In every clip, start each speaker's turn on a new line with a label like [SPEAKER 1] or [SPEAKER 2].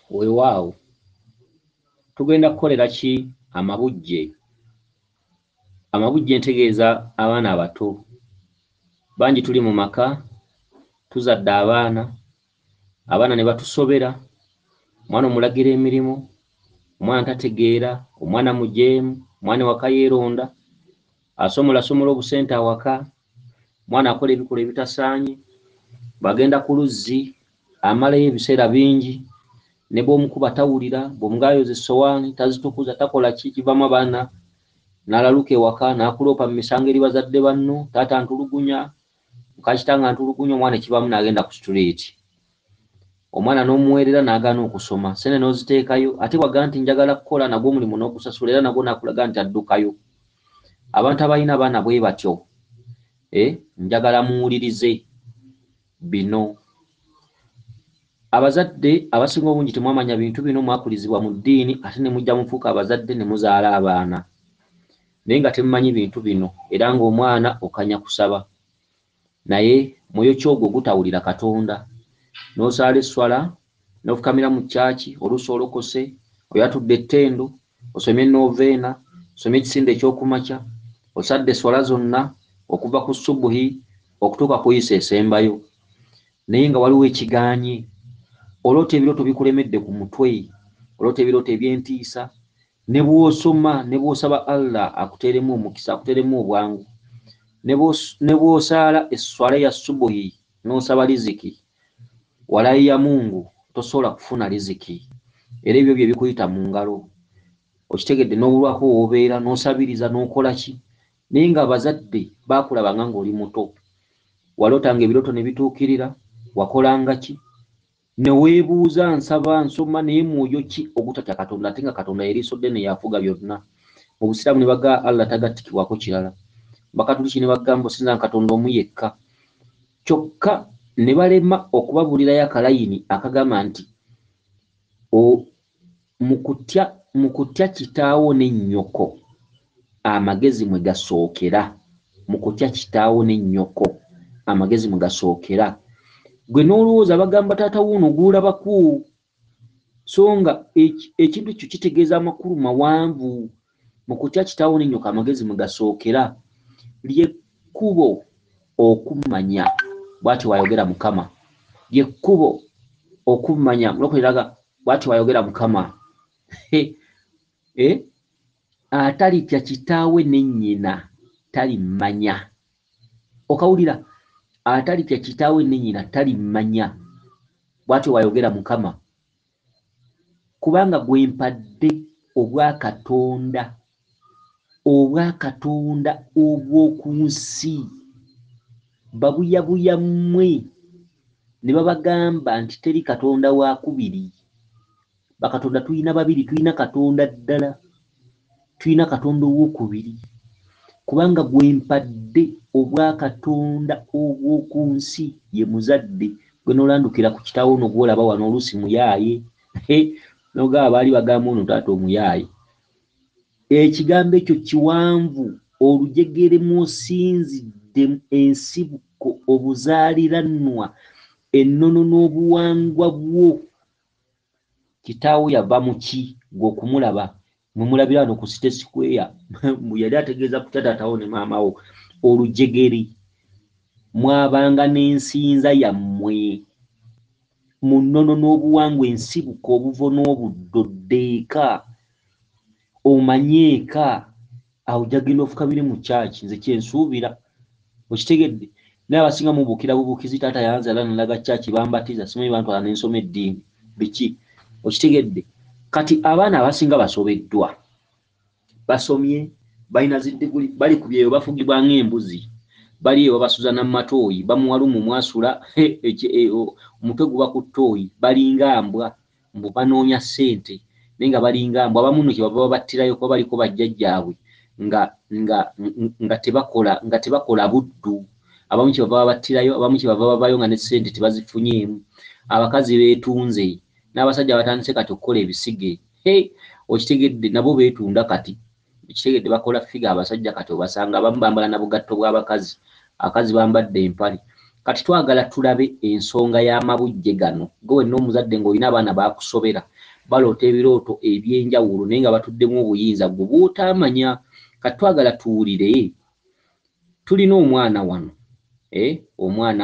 [SPEAKER 1] Weewaawo tugenda kukolera ki amabujje? Amabujje ntegeeza abaana abato. Bangi tuli mu maka, tuzadde abaana ne batusobera, omwana omulagira emirimu, omwana tategeera, omwana mujeemu, omwana ewaka yeeronda, somola obusente awaka, omwana akola ebikolwa ebitasaanye, bw'agenda ku luzzi amalayo ebiseera bingi, ne bw'omukuba tawulira, bw'omugaayoza essowaani tazitukuza, takola ki, kivaamu abaana n'alaluka ewaka n'akuloopa mu misango eri bazadde banno, taata ntulugunya, muka kitange ntulugunya, omwana ekivaamu n'agenda ku street. Omwana n'omuweerera n'agaana okusoma, ssente n'oziteekayo, ate bw'agamba nti njagala kukola nagwo omulimu n'ogusasula era nagwo n'akulaga nti addukayo. Abantu abalina abaana bwe batyo, njagala muwulirize bino. Abazadde abasinga obungi temwamanya bintu bino, mwakulizibwa mu ddiini ate ne mujja mufuuka abazadde ne muzaala abaana. Naye nga temumanyi bintu bino era ng'omwana okanya kusaba. Naye mwoyo ki ogwo gutawulira Katonda? N'osaala esswala, n'ofukamira mu kyaki, oluusi olokose, oyatudde ettendo, osomye nooveena, osomye ekisinde ekyokumakya, osadde esswala zonna okuva ku subuhi okutuuka ku yiisa esembayo. Naye nga waliwo ekigaanye. Oloota ebirooto bikulemedde ku mutwe, oloota ebirooto eby'entiisa, ne bw'osoma ne bw'osaba Allah akuteeremu omukisa, akuteeremu obwangu, ne bw'osaala esswala ya subuhi n'osaba riziki, walayi ya Mungu tosobola kufuna riziki. Era ebyo bye bikuyita mu ngalo. Okitegedde n'obulwako w'obeera n'osabiriza n'okola ki? Naye nga abazadde baakulabanga ng'oli muto. Walootanga ebirooto ne bituukirira, wakolanga ki? Ne weebuuza nsaba nsoma naye mwoyo ki ogutatya Katonda ate nga Katonda yeriiso ddene yafuga byonna. Mu Busiraamu ne bagamba Allah tagattikibwako kirala. Bakatuliki ne bagamba osinza Katonda omu yekka. Kyokka ne balema okubabuulirayo akalayini akagamba nti mu kutya kitaawo ne nnyoko amagezi mwe gasookera. Mu kutya kitaawo ne nnyoko amagezi mwe gasookera. Gwe n'olowooza bagamba taata wuuno guulabako, so nga ekintu ekyo kitegeeza amakulu mawanvu. Mu kutya kitaawo ne nnyoko amagezi mwe gasookera ly'ekkubo okumanya, bw'ati wayogera Mukama. Ly'ekkubo okumanya, mulokoleraga bw'ati wayogera Mukama. Atalitya kitaawe ne nnyina talimanya. Okawulira? Atalitya kitaawe ne nnyina talimanya, bw'ati wayogera Mukama. Kubanga gwe mpadde obwakatonda obw'oku nsi. Babuyabuya mmwe ne babagamba nti teri Katonda wa kubiri. Bakatonda tulina babiri, tulina Katonda ddala, tulina Katonda ow'okubiri. Kubanga gwe mpadde obwakatonda obw'oku nsi ye muzadde. Gwe n'olandukira ku kitaawo ono gw'olaba wano oluusi muyaaye. N'ogaba baali bagamba ono taata omuyaaye. Ekigambo ekyo kiwanvu, olujegere mw'osinzidde ensibuko, obuzaaliranwa, ennono n'obuwangwa bwo. Kitaawo yava mu ki? Gwe okumulaba mwe mulabira wano ku City Square. Yali ategeeza kutya taatawo ne maamawo. Olujegere mwabanga n'ensinza yammwe, mu nnono n'obuwangwa, ensibuko, obuvo n'obuddo, ddeeka omanyeeka. Awo jagenda ofukamire mu kyaki, nze kyensuubira. Okitegedde? Naye abasinga mubukira bubukizi, taata yanzala nalaga kyaki bambatiza, simanyi bantwala n'ensoma eddiini biki. Okitegedde? Kati abaana abasinga basobeddwa, basomye, balina ziddiguli, bali ku byeyo bafugibwa ng'embuzi, bali eyo babasuza n'amatooyi, bamuwalumu mwasula omutwe guba ku ttooyi, balinga mbwa, mbu banoonya ssente naye nga balinga mbwa. Abamu nno kyebava babattirayo kuba baliko bajjajjaabwe nga tebakola buddu. Abamu kyebava babattirayo, abamu kyebava bavayo nga ne ssente tebazifunyeemu. Abakazi beetunze, n'abasajja batandise kati okukola ebisige. Okitegedde? Nabo beetunda kati. Okitegedde? Bakola figa abasajja kati obasanga abamu bambala na bugatto bw'abakazi, abakazi bambadde empale. Kati twagala tulabe ensonga y'amabujje gano. Gwe wenna omuzadde ng'olina abaana baakusobera, baloota ebirooto ebyenjawulo naye nga batuddemu obuyinza gwe bw'otaamanya. Kati twagala tuwulire, tulina omwana wano, omwana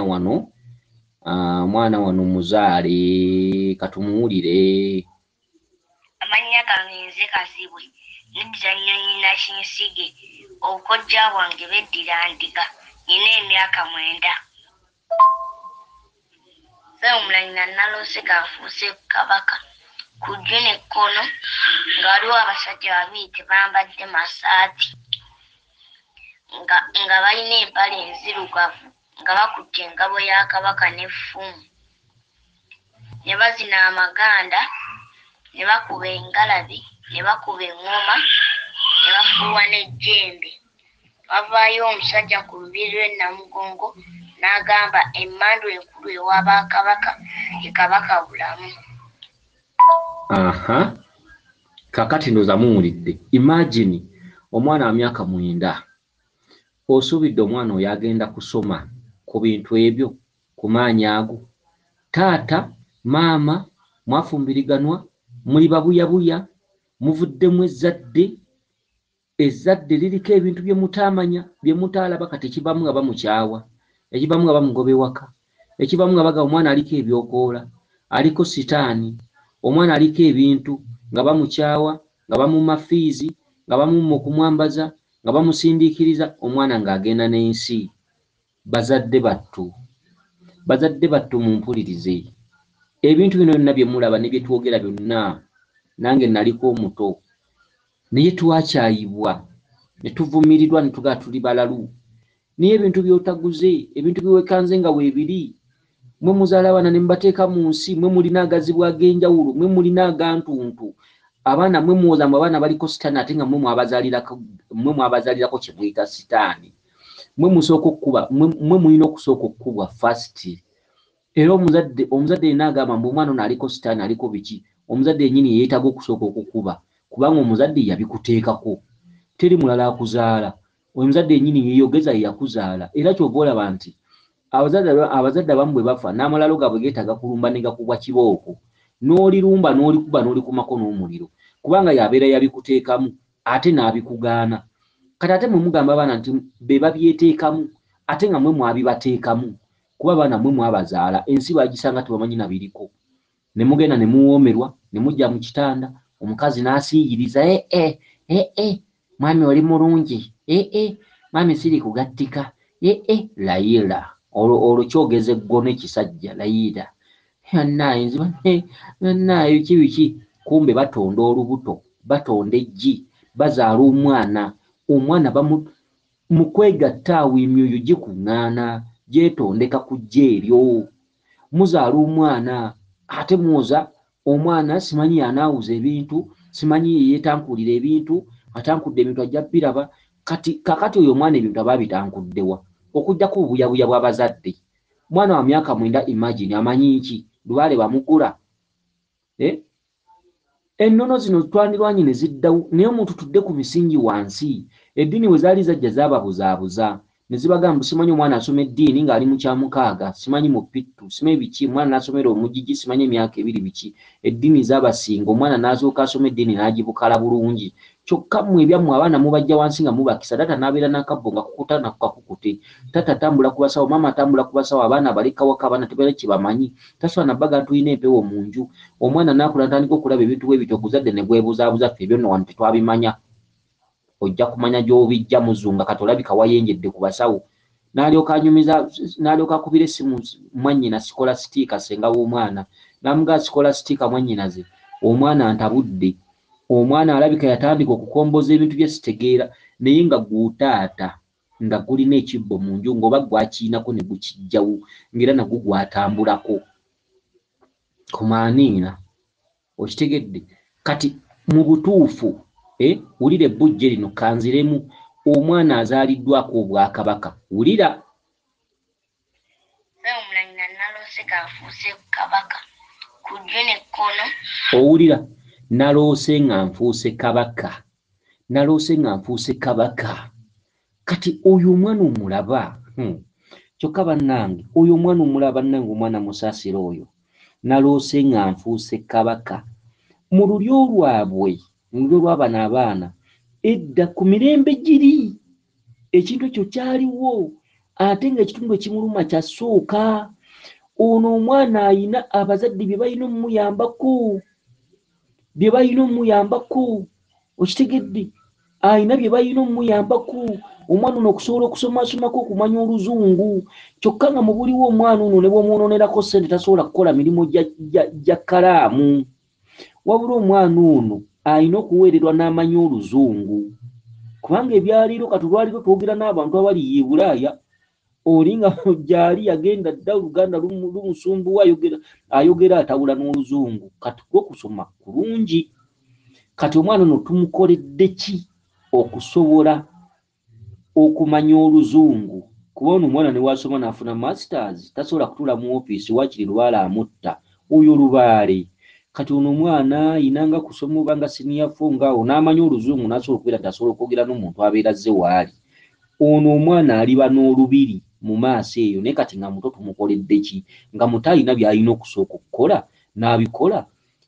[SPEAKER 1] wano muzaale, katumuwulire.
[SPEAKER 2] Amannya gange nze Kazibwe, Nedda Nnyonyi Kinsige, obukojja bwange beddira ndiga, nina emyaka 9. Sseomulanyi Naloose ganfuuse kabaka, ku jjo n'ekkono nga waliwo abasajja babiri tebambadde masaati nga balina empale enzirugavu nga bakutte engabo ya kabaka n'effumu, ne bazina amaganda, ne bakuba engalabi, ne bakuba eŋŋoma, ne bafuuwa n'ejjembe. Wavaayo omusajja ku lubiri lw'e Namugongo n'agamba emmandu enkulu ewa Bakabaka ye Kabaka bulamu.
[SPEAKER 1] Kakati ndoza muwulidde. Imagine omwana wa myaka 9 osuubidde omwana oyo agenda kusoma ku bintu ebyo ku maanyi ago. Taata maama mwafumbiriganwa, muli babuyabuya, muvuddemu ezzadde liriko ebintu bye mutaamanya bye mutaalaba. Kati ekibamu nga bamukyawa, ekibamu nga bamugoba ewaka, ekibamu nga baga omwana aliko ebyokoola, aliko sitaani, omwana aliko ebintu nga bamukyawa, nga bamumma fiizi, nga bamumma okumwambaza, nga bamusindiikiriza, omwana ng'agenda n'ensi. Bazadde battu mumpulirize, ebintu bino byonna bye mulaba ne bye twogera byonna, nange naliko omuto naye twakyayibwa ne tuvumirirwa ne tugaa tuli balalu. Naye ebintu by'otaguze, ebintu byewekanze nga weebiri, mwe muzaala abaana ne mubateeka mu nsi, mwe mulina agazibu ag'enjawulo, mwe mulina agantuntu. Abaana mwe muwoza mwe abaana baliko sitaani ate nga mwe mwabazaalirako kye muyita sitaani. Mwe mulina okusooka okukubwa fasiti. Era omuzadde yenna agamba mbu omwana ono aliko sitaani, aliko biki, omuzadde yennyini yeetaaga okusooka okukuba, kubanga omuzadde yabikuteekako. Teri mulala akuzaala, omuzadde yennyini yeeyogeza ye yakuzaala. Era kyova olaba nti abazadde abamu bwe bafa n'amalalo gaabwe geetaaga kulumba ne gakubwa kibooko, n'olirumba n'olikuba n'olikumako n'omuliro, kubanga yabeera yabikuteekamu ate n'abikugaana. Kati ate mwe mugamba abaana nti be babyeteekamu ate nga mwe mwabibateekamu, kuba abaana mwe mwabazaala, ensi bagisanga tebamanyi na biriko. Ne mugenda ne muwoomerwa, ne mujja mu kitanda, omukazi n'asiiyiriza, mwami oli mulungi, mwami siri kugattika, layira. Olwo kyogeza eggono ekisajja, layira. Bannaaye biki, kumbe batonda olubuto, batonda eggi, bazaala omwana mu kwegatta awo emyoyo gikuŋŋaana, gyetondeka ku gye eryo. Muzaala omwana ate mwoza omwana, simanyi yanaawuza ebintu, simanyi yeetankulira ebintu, atankudde ebintu ajja biraba. Kakati oyo omwana ebintu aba bitankuddewa okujjako obuyabuya bw'abazadde. Mwana wa myaka 9 imagine amanyi ki? Lubaale bamugula. Ennono zino twandirwanye ne ziddawo, naye omuntu tudde ku misingi wansi. Eddiini bwe zaali zajja zaababuzaabuza ne zibagamba simanyi omwana asoma eddiini ng'ali mu kya 6, simanyi mu pittu, simanyi biki, omwana n'asomera omugigi, simanyi emyaka 2 biki. Eddiini zaabasinga, omwana n'asooka asoma eddiini n'agibukala bulungi. Kyokka mmwe ebyammwe abaana mubajja wansi nga mubakisa, taata n'abeera n'akabbo nga kukutana ku kakukute, taata atambula ku basawo, maama atambula ku basawo, abaana baleka waka, abaana tebalina kye bamanyi, tasobola nabbaga tulina empewo mu nju. Omwana n'akula ntandika okulaba ebintu bwe bityo, oguzadde ne bwebuzaabuza ffe ebyo nno wano tetwabimanya. Ojja kumanya gy'obijja muzunga kati olabika wayenjedde ku basawo. N'alyoka akubira essimu mwannyina Sikolasitiika ssenga w'omwana, n'amugaa Sikolasitiika mwannyinaze, omwana ntabudde. Omwana alabika yatandika okukomboza ebintu bye sitegeera, naye nga gw'otaata nga gulina ekibbo mu nju ng'oba gwakiinako ne gukijjawo, ng'era nagwo gwatambulako. Kumaaniina okitegedde? Kati mu butuufu wulira ebbujje lino kanziremu, omwana azaaliddwako obwakabaka. Wulira
[SPEAKER 2] Sseomulanyi Naloose ganfuuse kabaka, ku jjo n'ekkono.
[SPEAKER 1] Owulira? Naloose nga nfuuse kabaka, naloose nga nfuuse kabaka. Kati oyo omwana omulaba, kyokka bannange oyo omwana omulaba bannange, omwana musaasira oyo, naloose nga nfuuse kabaka. mu lulyo lwabwe mu lulyo lw'abano abaana edda ku mirembe giri ekintu ekyo kyaliwo ate ng'ekitundu ekimuluma kyasooka. Ono omwana ayina abazadde bye balina omuyambako okitegedde, ayina bye balina omuyambako omwana ono okusobola okusomasomako okumanya oluzungu, kyokka nga mubuliwo omwana ono ne bw'omwononerako ssente tasobola kukola mirimu gya kalaamu, wabula omwana ono ayina okuweererwa n'amanya oluzungu, kubanga ebyaliiro kati olwaliro twogera n'abantu abali ye Bulaaya, oli nga gyali yagenda dda Oluganda lumusumbuwa ayogera atawula n'oluzungu, kati gwokusoma kulungi. Kati omwana ono tumukoledde ki okusobola okumanya oluzungu? Kuba ono omwana ne wasoma n'afuna masters tasobola kutuula mu ofiisi wakiri Lubaale amutta oyo Lubaale. Kati ono omwana ayinanga kusoma oba nga senior 4 ngaawo n'amanya oluzungu n'asobola okubeera tasobola okwogera n'omuntu abeera azze waali. Ono omwana aliba n'olubiri mu maaso eyo, naye kati nga muto tumukoledde ki? Nga muto alina by'alina okusooka okukola n'abikola,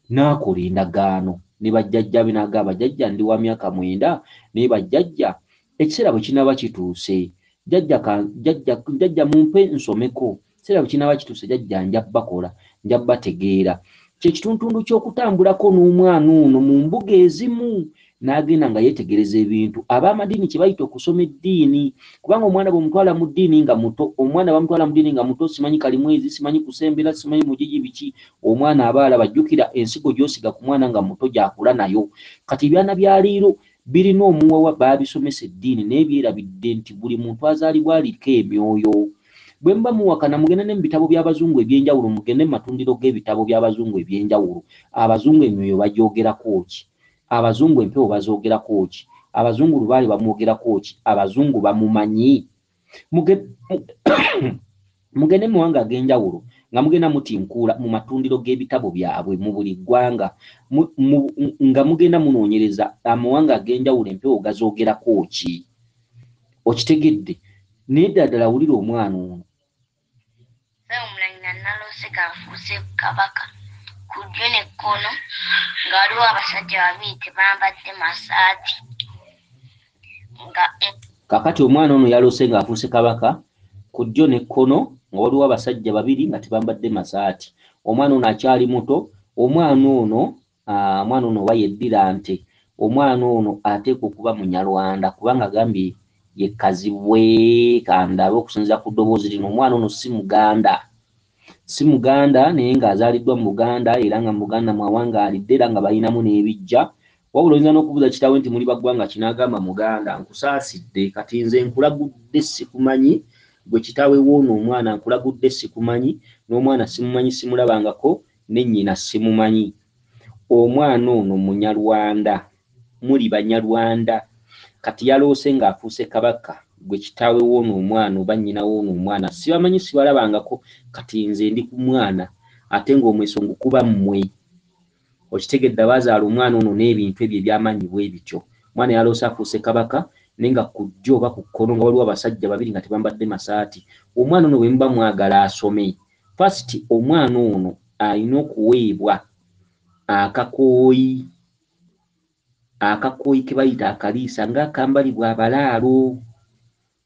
[SPEAKER 1] n'akola endagaano ne bajjajja be n'agamba bajjajja ndi wa myaka 9 naye bajjajja ekiseera bwe kinaaba kituuse jjajja mumpe nsomeko, ekiseera bwe kinaaba kituuse jjajja nja bakola nja bategeera. Kyekitundu ky'okutambulako n'omwana ono mu mbuga ezimu n'agenda nga yeetegereza ebintu. Ab'amadiini kye bayita okusoma eddiini, kubanga omwana bw'omutwala mu ddiini nga muto, omwana bamutwala mu ddiini nga muto, simanyi kalimwezi, simanyi kusembera, simanyi mujiji biki, omwana aba alaba. Jjukira ensigo gy'osiga ku mwana nga muto gy'akula nayo. Kati ebyana bya leero birina omuwawa baabisomesa eddiini naye byerabidde nti buli muntu azaalibwa aliko emyoyo. Bwe muba muwakana mugende ne mu bitabo by'abazungu eby'enjawulo, mugende mu matundiro g'ebitabo by'abazungu eby'enjawulo. Abazungu emyoyo bagyogerako ki? Abazungu empewo bazoogerako ki? Abazungu Lubaale bamwogerako ki? Abazungu bamumanyi? Mugende mu mawanga ag'enjawulo nga mugenda mutinkuula mu matundiro g'ebitabo byabwe mu buli ggwanga nga mugenda munoonyereza amawanga ag'enjawulo empewo gazoogerako ki? Okitegedde? Naye ddala wulira omwana ono.
[SPEAKER 2] Omulanyina naloose ganfuuse kabaka ku ddyo n'ekkono nga waliwo abasajja babiri tebambadde masaati.
[SPEAKER 1] Kakati omwana ono yaloose ng'afuuse kabaka ku ddyo n'ekkono nga waliwo abasajja babiri nga tebambadde masaati. Omwana ono akyali muto. Omwana ono oba yeddira nte. Omwana ono ateekwa okuba Munyarwanda kubanga agambye ye kazibwe kandabe okusinziira ku ddoboozi lino. Omwana ono si Muganda naye ng'azaaliddwa mu Buganda era nga mu Buganda mwawangaalidde era nga balinamu n'ebijja. Wabula oyinza n'okubuuza kitaawe nti muli baggwanga ki n'agamba Muganda. Nkusaasidde kati nze nkulagudde sikumanyi, gwe kitaawe w'ono omwana nkulagudde sikumanyi, n'omwana simumanyi simulabangako, ne nnyina simumanyi. Omwana ono Munyarwanda, muli Banyarwanda. Kati yaloose ng'afuuse kabaka, gwe kitaawe w'ono omwana oba nnyina w'ono omwana sibamanyi sibalabangako, kati nze ndi ku mwana ate ng'omwesonga kuba mmwe. Okitegedde bazaala omwana ono n'ebintu ebyo eby'amaanyi bwe bityo. Omwana yaloose afuuse kabaka naye nga ku ddyo oba ku kkono nga waliwo abasajja babiri nga tebambadde masaati. Omwana ono bwe muba mwagala asome, fasiti omwana ono alina okuweebwa akakooyi ke bayita akaliisa ng'akambalibwa abalaalo.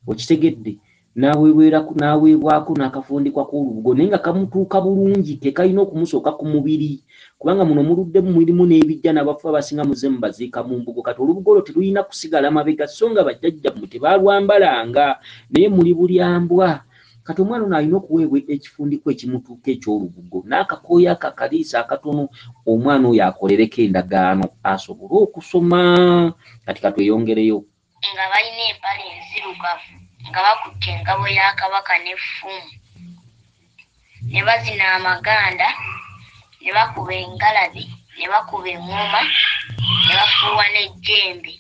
[SPEAKER 1] Okitegedde? N'aweebwako n'akafundikwa k'olubugo naye nga kamutuuka bulungi, ke kalina okumusooka ku mubiri kubanga muno muluddemu mulimu n'ebijja n'abafu abasinga muze mubaziika mu mbugo. Kati olubugo olwo terulina kusigala mabega so nga bajjajjammwe tebaalwambalanga naye muli bulyambwa. Kati omwana ono alina okuweebwa ekifundiko ekimutuuka eky'olubugo n'akakooyi akakaliisa akatono. Omwana oyo akolereko endagaano asobole okusoma. Kati katweyongereyo.
[SPEAKER 2] Nga balina empale enzirugavu nga bakutte engabo ya kabaka n'effumu, ne bazina amaganda, ne bakuba engalabi, ne bakuba eŋŋoma, ne bafuuwa n'ejjembe.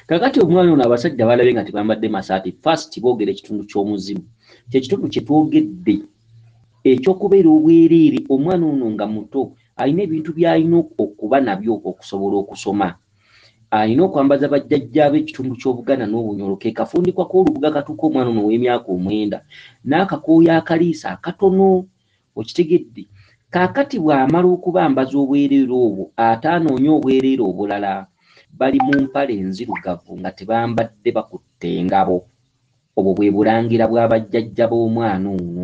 [SPEAKER 1] Kakati omwana ono abasajja balabe nga tebambadde masaati. First boogera ekitundu ky'omuzimu, kyekitundu kye twogedde ekyokubeera obwereere. Omwana ono nga muto alina ebintu by'alina okuba nabyo okusobola okusoma. Alina okwambaza bajjajjaabe ekitundu ky'Obuganda n'Obunyoro, ke kafundikwa k'olubuga katuuka omwana ono ow'emyaka 9 n'akakooyi akaliisa akatono. Okitegedde? Kaakati bw'amala okubambaza obwereere obwo ate anoonya obwereere obulala bali mu mpale enzirugavu nga tebambadde bakutte engabo. Obwo bwe bulangira bwa bajjajja b'omwana ono.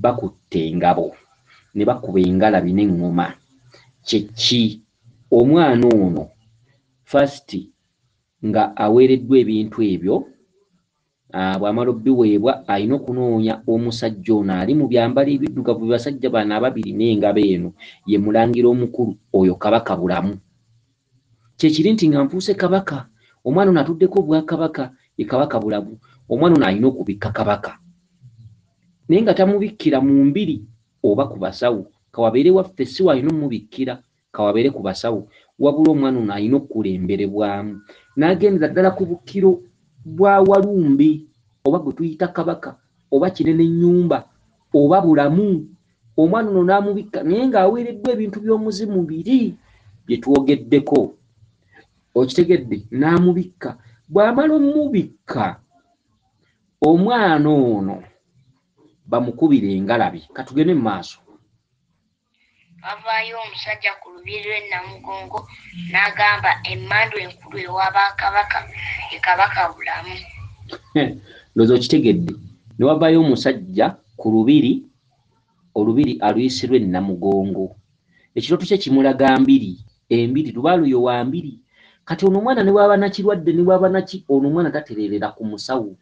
[SPEAKER 1] Bakutte engabo ne bakuba engalabi n'eŋŋoma. Kyeki omwana ono fasiti nga aweereddwa ebintu ebyo, bw'amala obbiweebwa alina okunoonya omusajja ono ali mu byambalo ebiddugavu, basajja bano ababiri n'engabo eno, ye mulangira omukulu oyo kabaka bulamu. Kyekiri nti nga nfuuse kabaka, omwana ono atuddeko obwakabaka, ye kabaka bulamu. Omwana ono alina okubikka kabaka naye nga tamubikkira mu mbiri oba ku basawo, kawabeere waffe si walina omubikkira, kawabeere ku basawo, wabula omwana ono alina okulemberebwamu n'agendera ddala ku bukkiro bwa Walumbe oba gwe tuyita kabaka oba Kinene Nnyumba oba bulamu. Omwana ono n'amubikka naye ng'aweereddwa ebintu by'omuzimu biri bye twogeddeko. Okitegedde? N'amubikka. Bw'amala omubikka, omwana ono bamukubira engalabi. Katugende mu maaso.
[SPEAKER 2] Wavaayo omusajja ku lubiri lw'e Namugongo n'agamba emmandu enkulu ewa Bakabaka ye kabaka bulamu.
[SPEAKER 1] Looza okitegedde. Ne wavaayo omusajja ku lubiri, olubiri aluyisirwa e Namugongo. Ekirooto kye kimulaga mbiri, embiri lubaluyo wa mbiri. Kati ono omwana ne bw'aba nakirwadde ne bw'aba naki, ono omwana tatereerera ku musawo.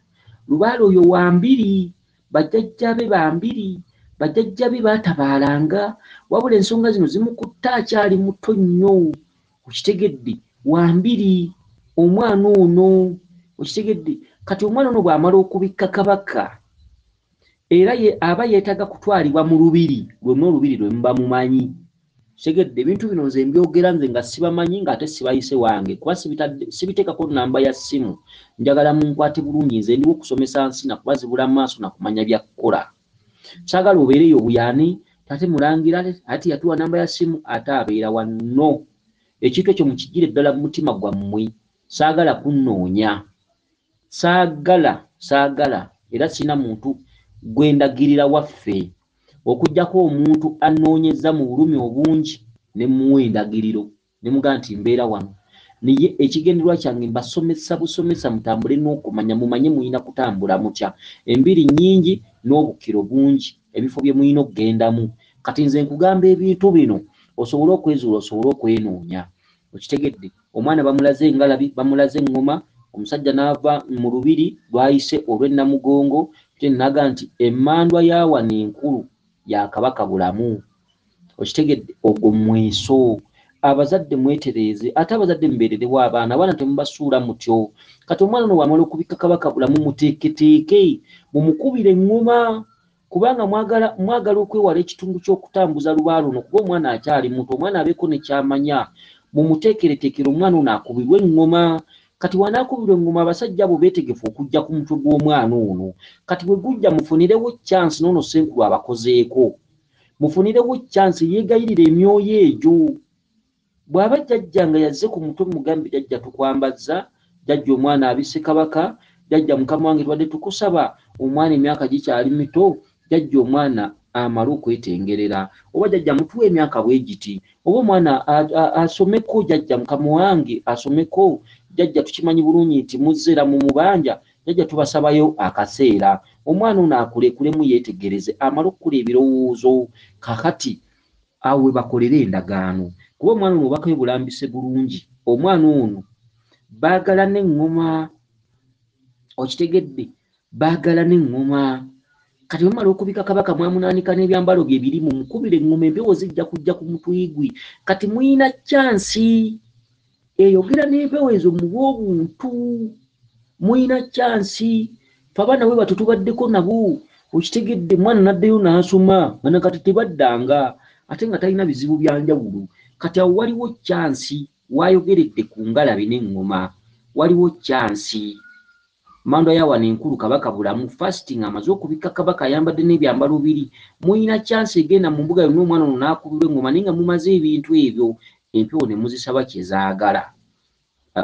[SPEAKER 1] Lubaluyo wa mbiri, bajjajja be ba mbiri, bajjajja be baatabaalanga, wabula ensonga zino zimukutta akyali muto nnyo. Okitegedde? Wa mbiri omwana ono. Okitegedde? Kati omwana ono bw'amala okubikka kabaka era ye aba yeetaaga kutwalibwa mu lubiri, lwonna olubiri lwe muba mumanyi. Segedde ebintu bino nze mbyogera nze nga sibamanyi ng'ate sibayise wange, kuba sibiteekako nnamba ya ssimu. Njagala munkwate bulungi, nze ndiwo okusomesa nsi nakubazibula maaso nakumanya bya kukola. Saagala obeereyo obuyani ate mulangira ate yatuwa nnamba ya ssimu ate abeera wanno. Ekintu ekyo mukigire ddala mu mutima gwammwe. Saagala kunnoonya, saagala era sina muntu gwendagirira waffe okujjako omuntu anoonyeza mu bulumi obungi ne muwa endagiriro ne mugamba nti mbeera wano. Naye ekigendererwa kyange mbasomesa busomesa mutambule n'okumanya, mumanye muyina kutambula mutya. Embiri nnyingi n'obukkiro bungi, ebifo bye muyina okgendamu. Kati nze nkugamba ebintu bino osobole okwezuula, osobole okwenoonya. Okitegedde? Omwana bamulaze engalabi, bamulaze eŋŋoma, omusajja n'ava mu lubiri lwayise olw'e Namugongo, naga nti emmandwa ya wano enkulu ya kabaka bulamu. Okitegedde? Ogwo mweso. Abazadde mwetereeze, ate abazadde mbeererewo abaana temubasuula mutyo. Kati omwana ono bw'amala okubikka kabaka bulamu, muteeketeeke mumukubire eŋŋoma, kubanga mwagala okwewala ekitundu ky'okutambuza lubaalo luno, kuba omwana akyali muto, omwana abeeko ne kyamanya. Mumuteekereteekere omwana ono akubirwe eŋŋoma. Kati wanaakubirwa eŋŋoma abasajja abo beetegefu okujja ku mutwe gw'omwana ono. Kati bwe gujja mufunirewo chance n'ono Ssenkulu abakozeeko, mufunirewo chance yeegayirira emyoyo egyo. Bw'aba jjajja nga yazze ku mutwe mugambe jjajja tukwambazza, jjajja omwana abisse kabaka, jjajja mukama wange tubadde tukusaba, omwana emyaka gikyali mito, jjajja omwana amale okwetengerera, oba jjajja mutuwa emyaka bwe giti, oba omwana asomeko, jjajja mukama wange asomeko, jjajja tukimanyi bulungi nti muzzera mu mubanja, jjajja tubasabayo akaseera. Omwana ono akulekulemu yeetegereze, amale okukula ebirowoozo. Kakati awo we bakolera endagaano, kuba omwana ono obubaka bwe bulambise bulungi. Omwana ono baagala n'eŋŋoma. Okitegedde? Baagala n'eŋŋoma. Kati bwe mumala okubika kabaka mwamunaanika n'ebyambalo bye biri, mumukubire eŋŋoma, empewo zijja kujja ku mutwe gwe. Kati muyina chansi eyogera n'empewo ezo muba obuntu, muyina chansi. Fe abaana bwe batyo tubaddeko nabo. Okitegedde? Mwana n'addeyo n'asoma nga nakati tebaddanga ate nga talina bizibu bya njawulo. Kati awo waliwo chansi, wayogeredde ku ngalabi n'eŋŋoma, waliwo chansi. Mmandwa ya wano enkulu kabaka bulamu, fasting amaze okubikka kabaka ayambadde n'ebyambalo biri. Muyina chansi egenda mu mbuga yonna omwana ono n'akubirwa eŋŋoma naye nga mumaze ebintu ebyo. Empewo ne muzisaba kye zaagala.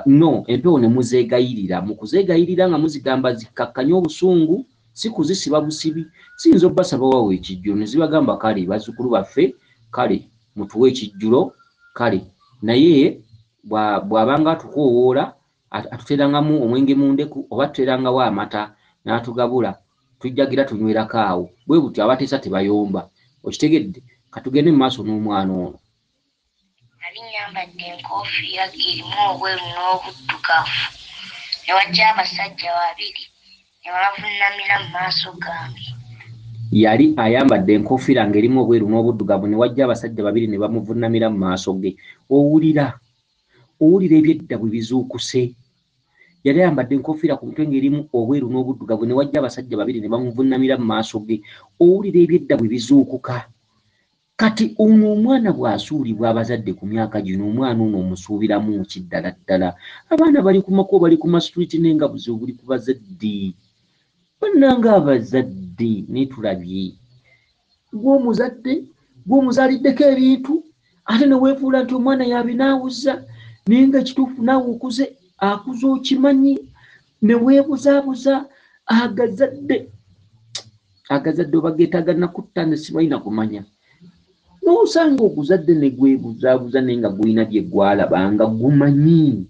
[SPEAKER 1] No, empewo ne muzeegayirira. Mu kuzeegayirira nga muzigamba zikkakkanye obusungu si kuzisiba busibi siyinza obbasaba wawe ekijjulo ne zibagamba kale bazzukulu baffe kale mutuwe ekijjulo kale naye bw'abanga atukoowoola atuterangamu omwenge mu ndeku oba tuterangawo amata n'atugabula tujjagira tunywerako awo bwe butyo abateesa tebayomba okitegedde katugende mu maaso n'omwana ono
[SPEAKER 2] nali nyambadde enkoofiira erimu obweru n'obuddugavu ne wajja abasajja babiri ne bavunnamira mu maaso gange.
[SPEAKER 1] Yali ayambadde enkoofiira ng'erimu obweru n'obuddugavu ne wajja abasajja babiri ne bamuvunnamira mu maaso ge. Owulira ebyedda bwe bizuukuse. Yali ayambadde enkoofiira ku mutwe ng'erimu obweru n'obuddugavu ne wajja abasajja babiri ne bamuvunnamira mu maaso ge. Owulira ebyedda bwe bizuukuka. Kati ono omwana bw'asuulibwa abazadde ku myaka gino omwana ono omusuubiramu ki ddala ddala. Abaana bali ku makubo bali ku masituliiti n'engabuzi obuli ku bazadde. Bannanga abazadde netulabye. Gw'omuzaliddeko ebintu ate ne weefuula nti omwana yabinaawuza naye nga ekituufu naawe akuze okimanyi ne weebuzaabuza agazadde oba geetaaga nakutta nze sibalina kumanya. N'osanga oguzadde ne gwebuzaabuza naye nga gulina bye gwalabanga gumanyi.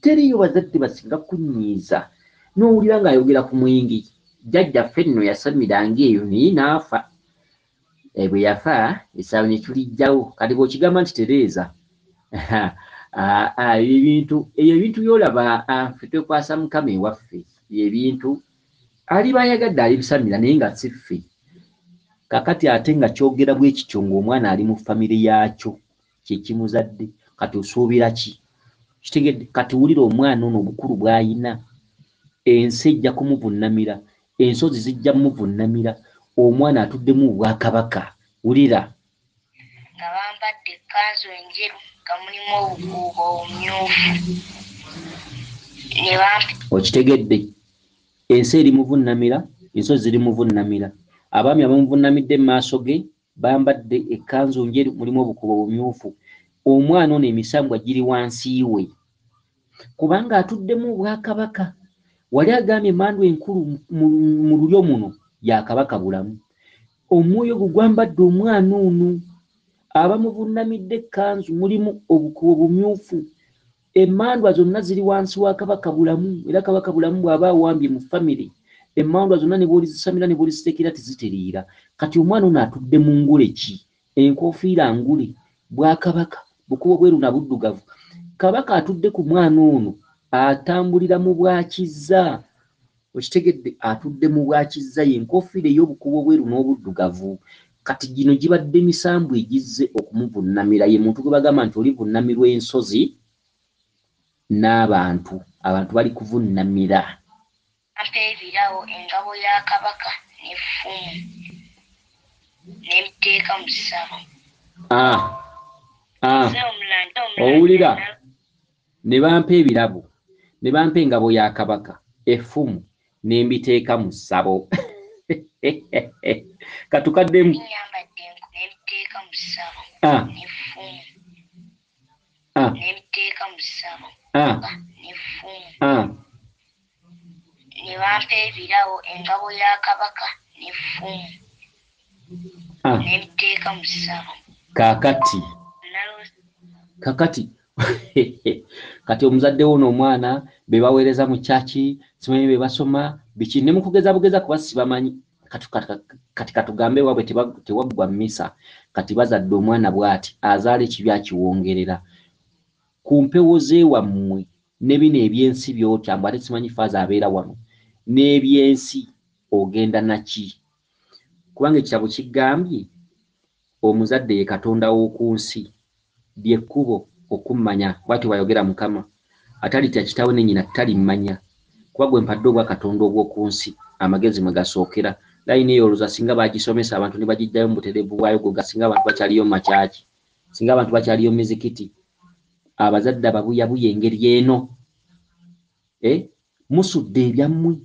[SPEAKER 1] Teriyo bazadde basinga kunyiiza. N'owulira ng'ayogera ku mwingi. Jjajjaffe nno yasamiranga eyo naye n'afa. Bwe yafa essaawa ne tulijjawo kati bw'okigamba nti Tereeza ebyo ebintu by'olaba ffe twekwasa Mukama ewaffe ebintu aliba ayagadde alibisamira naye nga si ffe. Kakati ate nga kyogera bwe kityo ng'omwana ali mu famire yaakyo kye kimuzadde kati osuubira ki? Kitegedde kati wulira omwana ono obukulu bw'ayina ensi ejja kumuvunnamira ensozi zijja muvunnamira omwana atuddemu obwakabaka wulira
[SPEAKER 2] nga bambadde ekkanzu enjeru nga mulimu obukuubo obumyufu
[SPEAKER 1] okitegedde ensi eri muvunnamira ensozi ziri muvunnamira abaami abamuvunnamidde mu maaso ge bambadde ekkanzu njeru mulimu obukuubo obumyufu omwana ono emisambwa giri wansi we kubanga atuddemu obwakabaka. Wali agambye emmandu enkulu mu lulyo muno yakabaka bulamu. Omwoyo gugwambadde omwana ono abamuvunnamidde ekkanzu mulimu obukuubo bumyufu emmandwa zonna ziri wansi wa kabaka bulamu era kabaka bulamu bw'aba awambye mu famire emmandwa zonna ne bw'olizisamira ne bw'oliziteekera tizitereera. Kati omwana ono atudde mu ngule ki? Enkoofiira ngule bwakabaka bukubo bweru na buddugavu. Kabaka atudde ku mwana ono atambulira mu bwakizza. Okitegedde atudde mu bwakizza y'enkoofiira ey'obukubo bweru n'obuddugavu. Kati gino gibadde misambu egizze okumuvunnamira ye muntu gwe bagamba nti olivunnamirwa ensozi n'abantu abantu bali kuvunnamira.
[SPEAKER 2] Ampa ebirawo engabo ya kabaka n'effumu n'ebiteeka mu ssabo.
[SPEAKER 1] Owulira ne bampa ebirabo ne bampa engabo ya kabaka effumu n'embiteeka mu ssabo. Katukaddemu
[SPEAKER 2] n'ebiteeka mu ssabo n'effumu n'ebiteeka mu ssabo n'effumu ne bampa ebirawo engabo ya kabaka n'effumu n'ebiteeka mu ssabo.
[SPEAKER 1] Kakati kati omuzadde wo n'omwana be baweereza mu kyaki simanyi be basoma biki ne mukugeza bugeza kuba sibamanyi. Kati katugambe waabwe tewaggwa mmisa kati bazadde omwana bw'ati azaala ekibi akiwongerera ku mpewo z'ewammwe ne bino ebyensi by'otambwa ate simanyi faaza abeera wano n'ebyensi ogenda naki kubanga ekitabo kigambye omuzadde ye katonda w'oku nsi lyekkubo okummanya bw'atyo bw'ayogera Mukama atalitya kitaawe ne nnyina talimmanya kuba gwe mpadde obwa katonda obw'oku nsi amagezi mwe gasookera. Layini eyo olowooza singa bagisomesa abantu ne bagijjayo mu butereevu bwayo gwe singa abantu bakyaliyo mu makyaki singa abantu bakyaliyo mu mizikiti abazadde ababuyabuya engeri eno musudde ebyammwe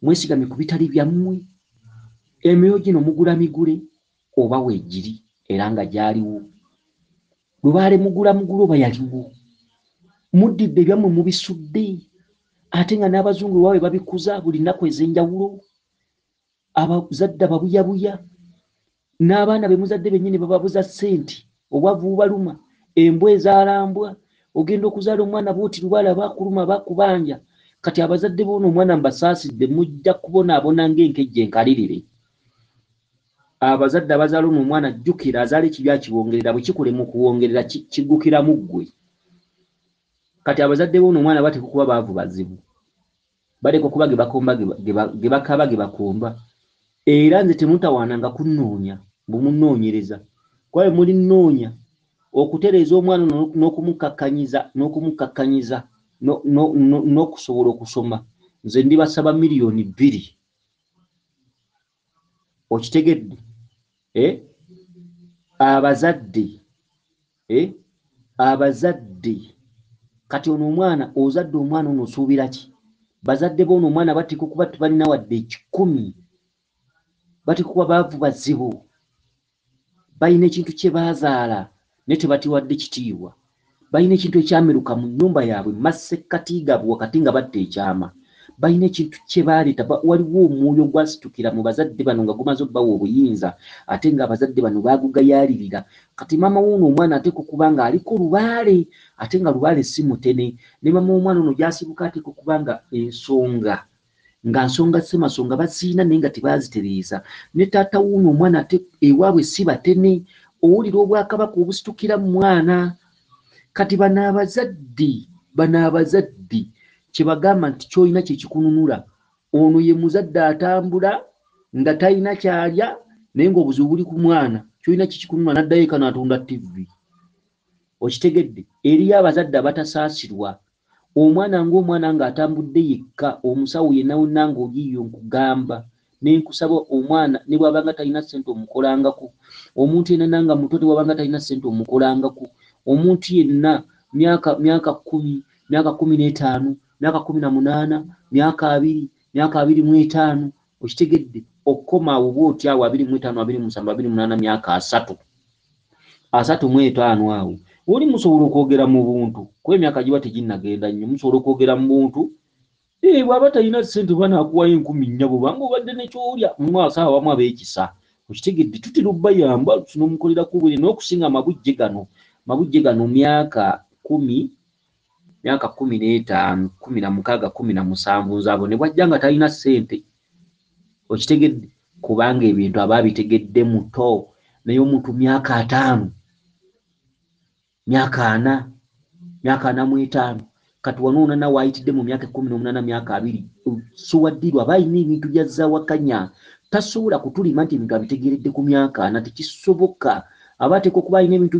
[SPEAKER 1] mwesigamye ku bitali byammwe emyoyo gino mugula migule oba weegiri era nga gyaliwo bwe baale mugula oba yaliwo muddidde ebyammwe mubisudde ate nga n'abazungu baabwe babikuza buli nnaku ez'enjawulo abazadde ababuyabuya n'abaana be muzadde bennyini bababuza ssente obwavu bubaluma embwa ezaalambwa ogenda okuzaala omwana bwoti lubaala bakuluma bakubanja kati abazadde boona omwana mbasaasidde mujja kubonaabona ng'enkejje enkalirire abazadde abazaala ono omwana jjukira azaala ekibi akiwongerera bwe kikulema okuwongerera kiggukiramu ggwe kati abazadde boona omwana bateeka okuba baavu bazibu baleka okuba ge bakaba ge bakomba era nze temutawaananga kunnoonya bumunoonyereza kwaye muli nnoonya okutereeza omwana n'okumukakkanyiza n'okusobola okusoma nze ndibasaba miliyoni 2 okitegedde abazadde kati ono omwana ozadde omwana ono osuubira ki bazadde boona omwana bateeka okuba tebalina wadde 10 bateeka okuba baavu bazibu balina ekintu kye baazaala naye tebatiwadde kitiibwa balina ekintu ekyamiruka mu nnyumba yaabwe massekkatiigabwe wakati nga batta ekyama balina ekintu kye baaleeta waliwo omwoyo gwasitukira mu bazadde bano nga gumaze obbawa obuyinza ate nga abazadde bano baagugayaalirira kati maama w'ono omwana ateeka okuba nga aliko lubaale ate nga lubaale si mutene ne maama w'omwana ono gyasibuka ateeka okuba nga nsonga ssemasonga baziina naye nga tebaazitereeza ne taata w'ono omwana ate ewaabwe si batene owulira obwakabaka obusitukira mu mwana kati bano abazadde kye bagamba nti kyolina kye kikununula ono ye muzadde atambula nga talina kyalya naye ng'obuzibu buli ku mwana kyolina kye kikununula n'addayo eka n'atunda TV okitegedde eriyo abazadde abatasaasirwa omwana ng'omwana ng'atambudde yekka omusawo yenna wonna ng'ogiyo nkugamba nenkusaba omwana ne bw'abanga talina ssente omukolangako omuntu yenna nga muto tewabanga talina ssente omukolangako omuntu yenna myaka 10 myaka 15 myaka 18 myaka 2 myaka 25 okitegedde okukoma awo bw'oti awo 25 27 28 myaka 35 awo oli musobola okwogera mu buntu kuba emyaka giba teginnagenda nnyo musobola okwogera mu buntu bw'aba talina ssente banaakuwayo 10,000 bwobanga obadde nekyolya mu mwaka awamu abeekisa okitegedde tutera obbayamba n'omukolerako bwere n'okusinga mabujje gano myaka 10 myaka 15 16 17 nzaabo ne bwajja nga talina ssente okitegedde kubanga ebintu aba bitegedde muto naye omuntu myaka 5 myaka 4 myaka 45 kati wanoona nawe ayitidde mu myaka 18 myaka 2 suwaddirwa abayina ebintu byazzawakanya tasobola kutulima nti ebintu abitegeredde ku myaka 4 tekisoboka abateeka okuba alina ebintu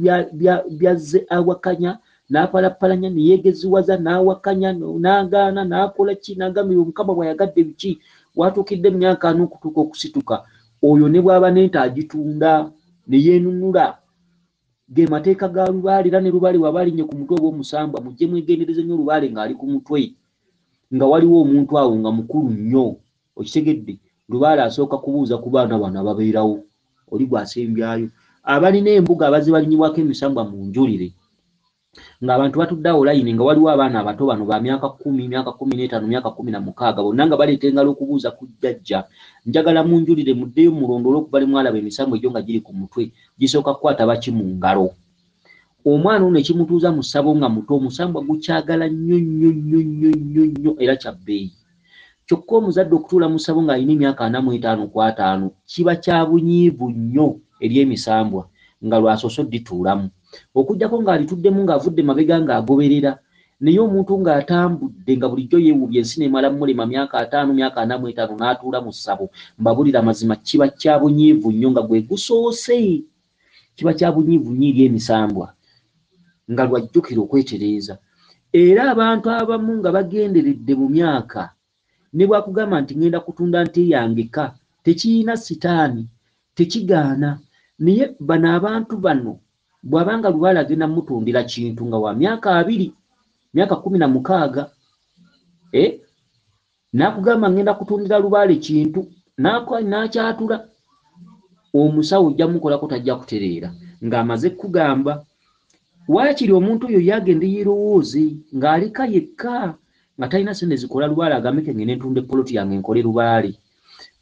[SPEAKER 1] byazze awakanya n'apalapalanya neyeegeziwaza n'awakanya n'agaana n'akola ki n'agambira omukama bw'ayagadde biki watuukidde mu myaka 4 okutuuka okusituka oyo ne bw'aba n'ente agitunda ne yeenunula ge mateeka ga lubaale era ne lubaale waba alinnye ku mutwe obw'omusambwa mujje mwegendereze nnyo lubaale ng'ali ku mutwe nga waliwo omuntu awo nga mukulu nnyo okitegedde lubaale asooka kubuuza ku baana bano ababeerawo oli gwasembyayo abalina embuga abazibalinyibwako emisambwa mu njulire ng'abantu batudde awo layini nga waliwo abaana abato bano ba myaka 10 myaka 15 myaka 16 bonna nga baleeta engalo okubuuza ku jjajja njagala munjulire muddeyo mulondo olw'okuba mwalaba emisambwa egyo nga giri ku mutwe gisooka kukwata baki mu ngalo omwana ono ekimutuuza mu ssabo nga muto omusambwa gukyagala nnyo era kya bbeeyi kyokka omuzadde okutuula mu ssabo ng'alina emyaka 45 ku 5 kiba kya bunyiivu nnyo eri emisambwa nga lwasoose oddituulamu okujjako ng'alituddemu ng'avudde mabega ng'agoberera naye omuntu ng'atambudde nga bulijjo yeewubye ensi nemala mulema myaka 5 myaka 45 n'atuula mu ssabo mbabulira mazima kiba kya bunyiivu nnyo nga gwe gusoose kiba kya bunyiivu nnyo eri emisambwa nga lwajjukira okwetereeza era abantu abamu nga bagenderedde mu myaka ne bwakugamba nti ngenda kutunda nte yangeka tekiyina sitaani tekigaana naye bano abantu bano bw'abanga lubaale agenda mutundira kintu nga wa myaka 2 myaka 16 n'akugamba ngenda kutundira lubaale kintu n'akyatula omusawo ojja mukolako tajja kutereera ng'amaze kugamba waakiri omuntu oyo yagende yerowooze ng'aleka yekka nga talina sente zikola lubaale agambe ke ngende ntunda poloti yange nkole lubaale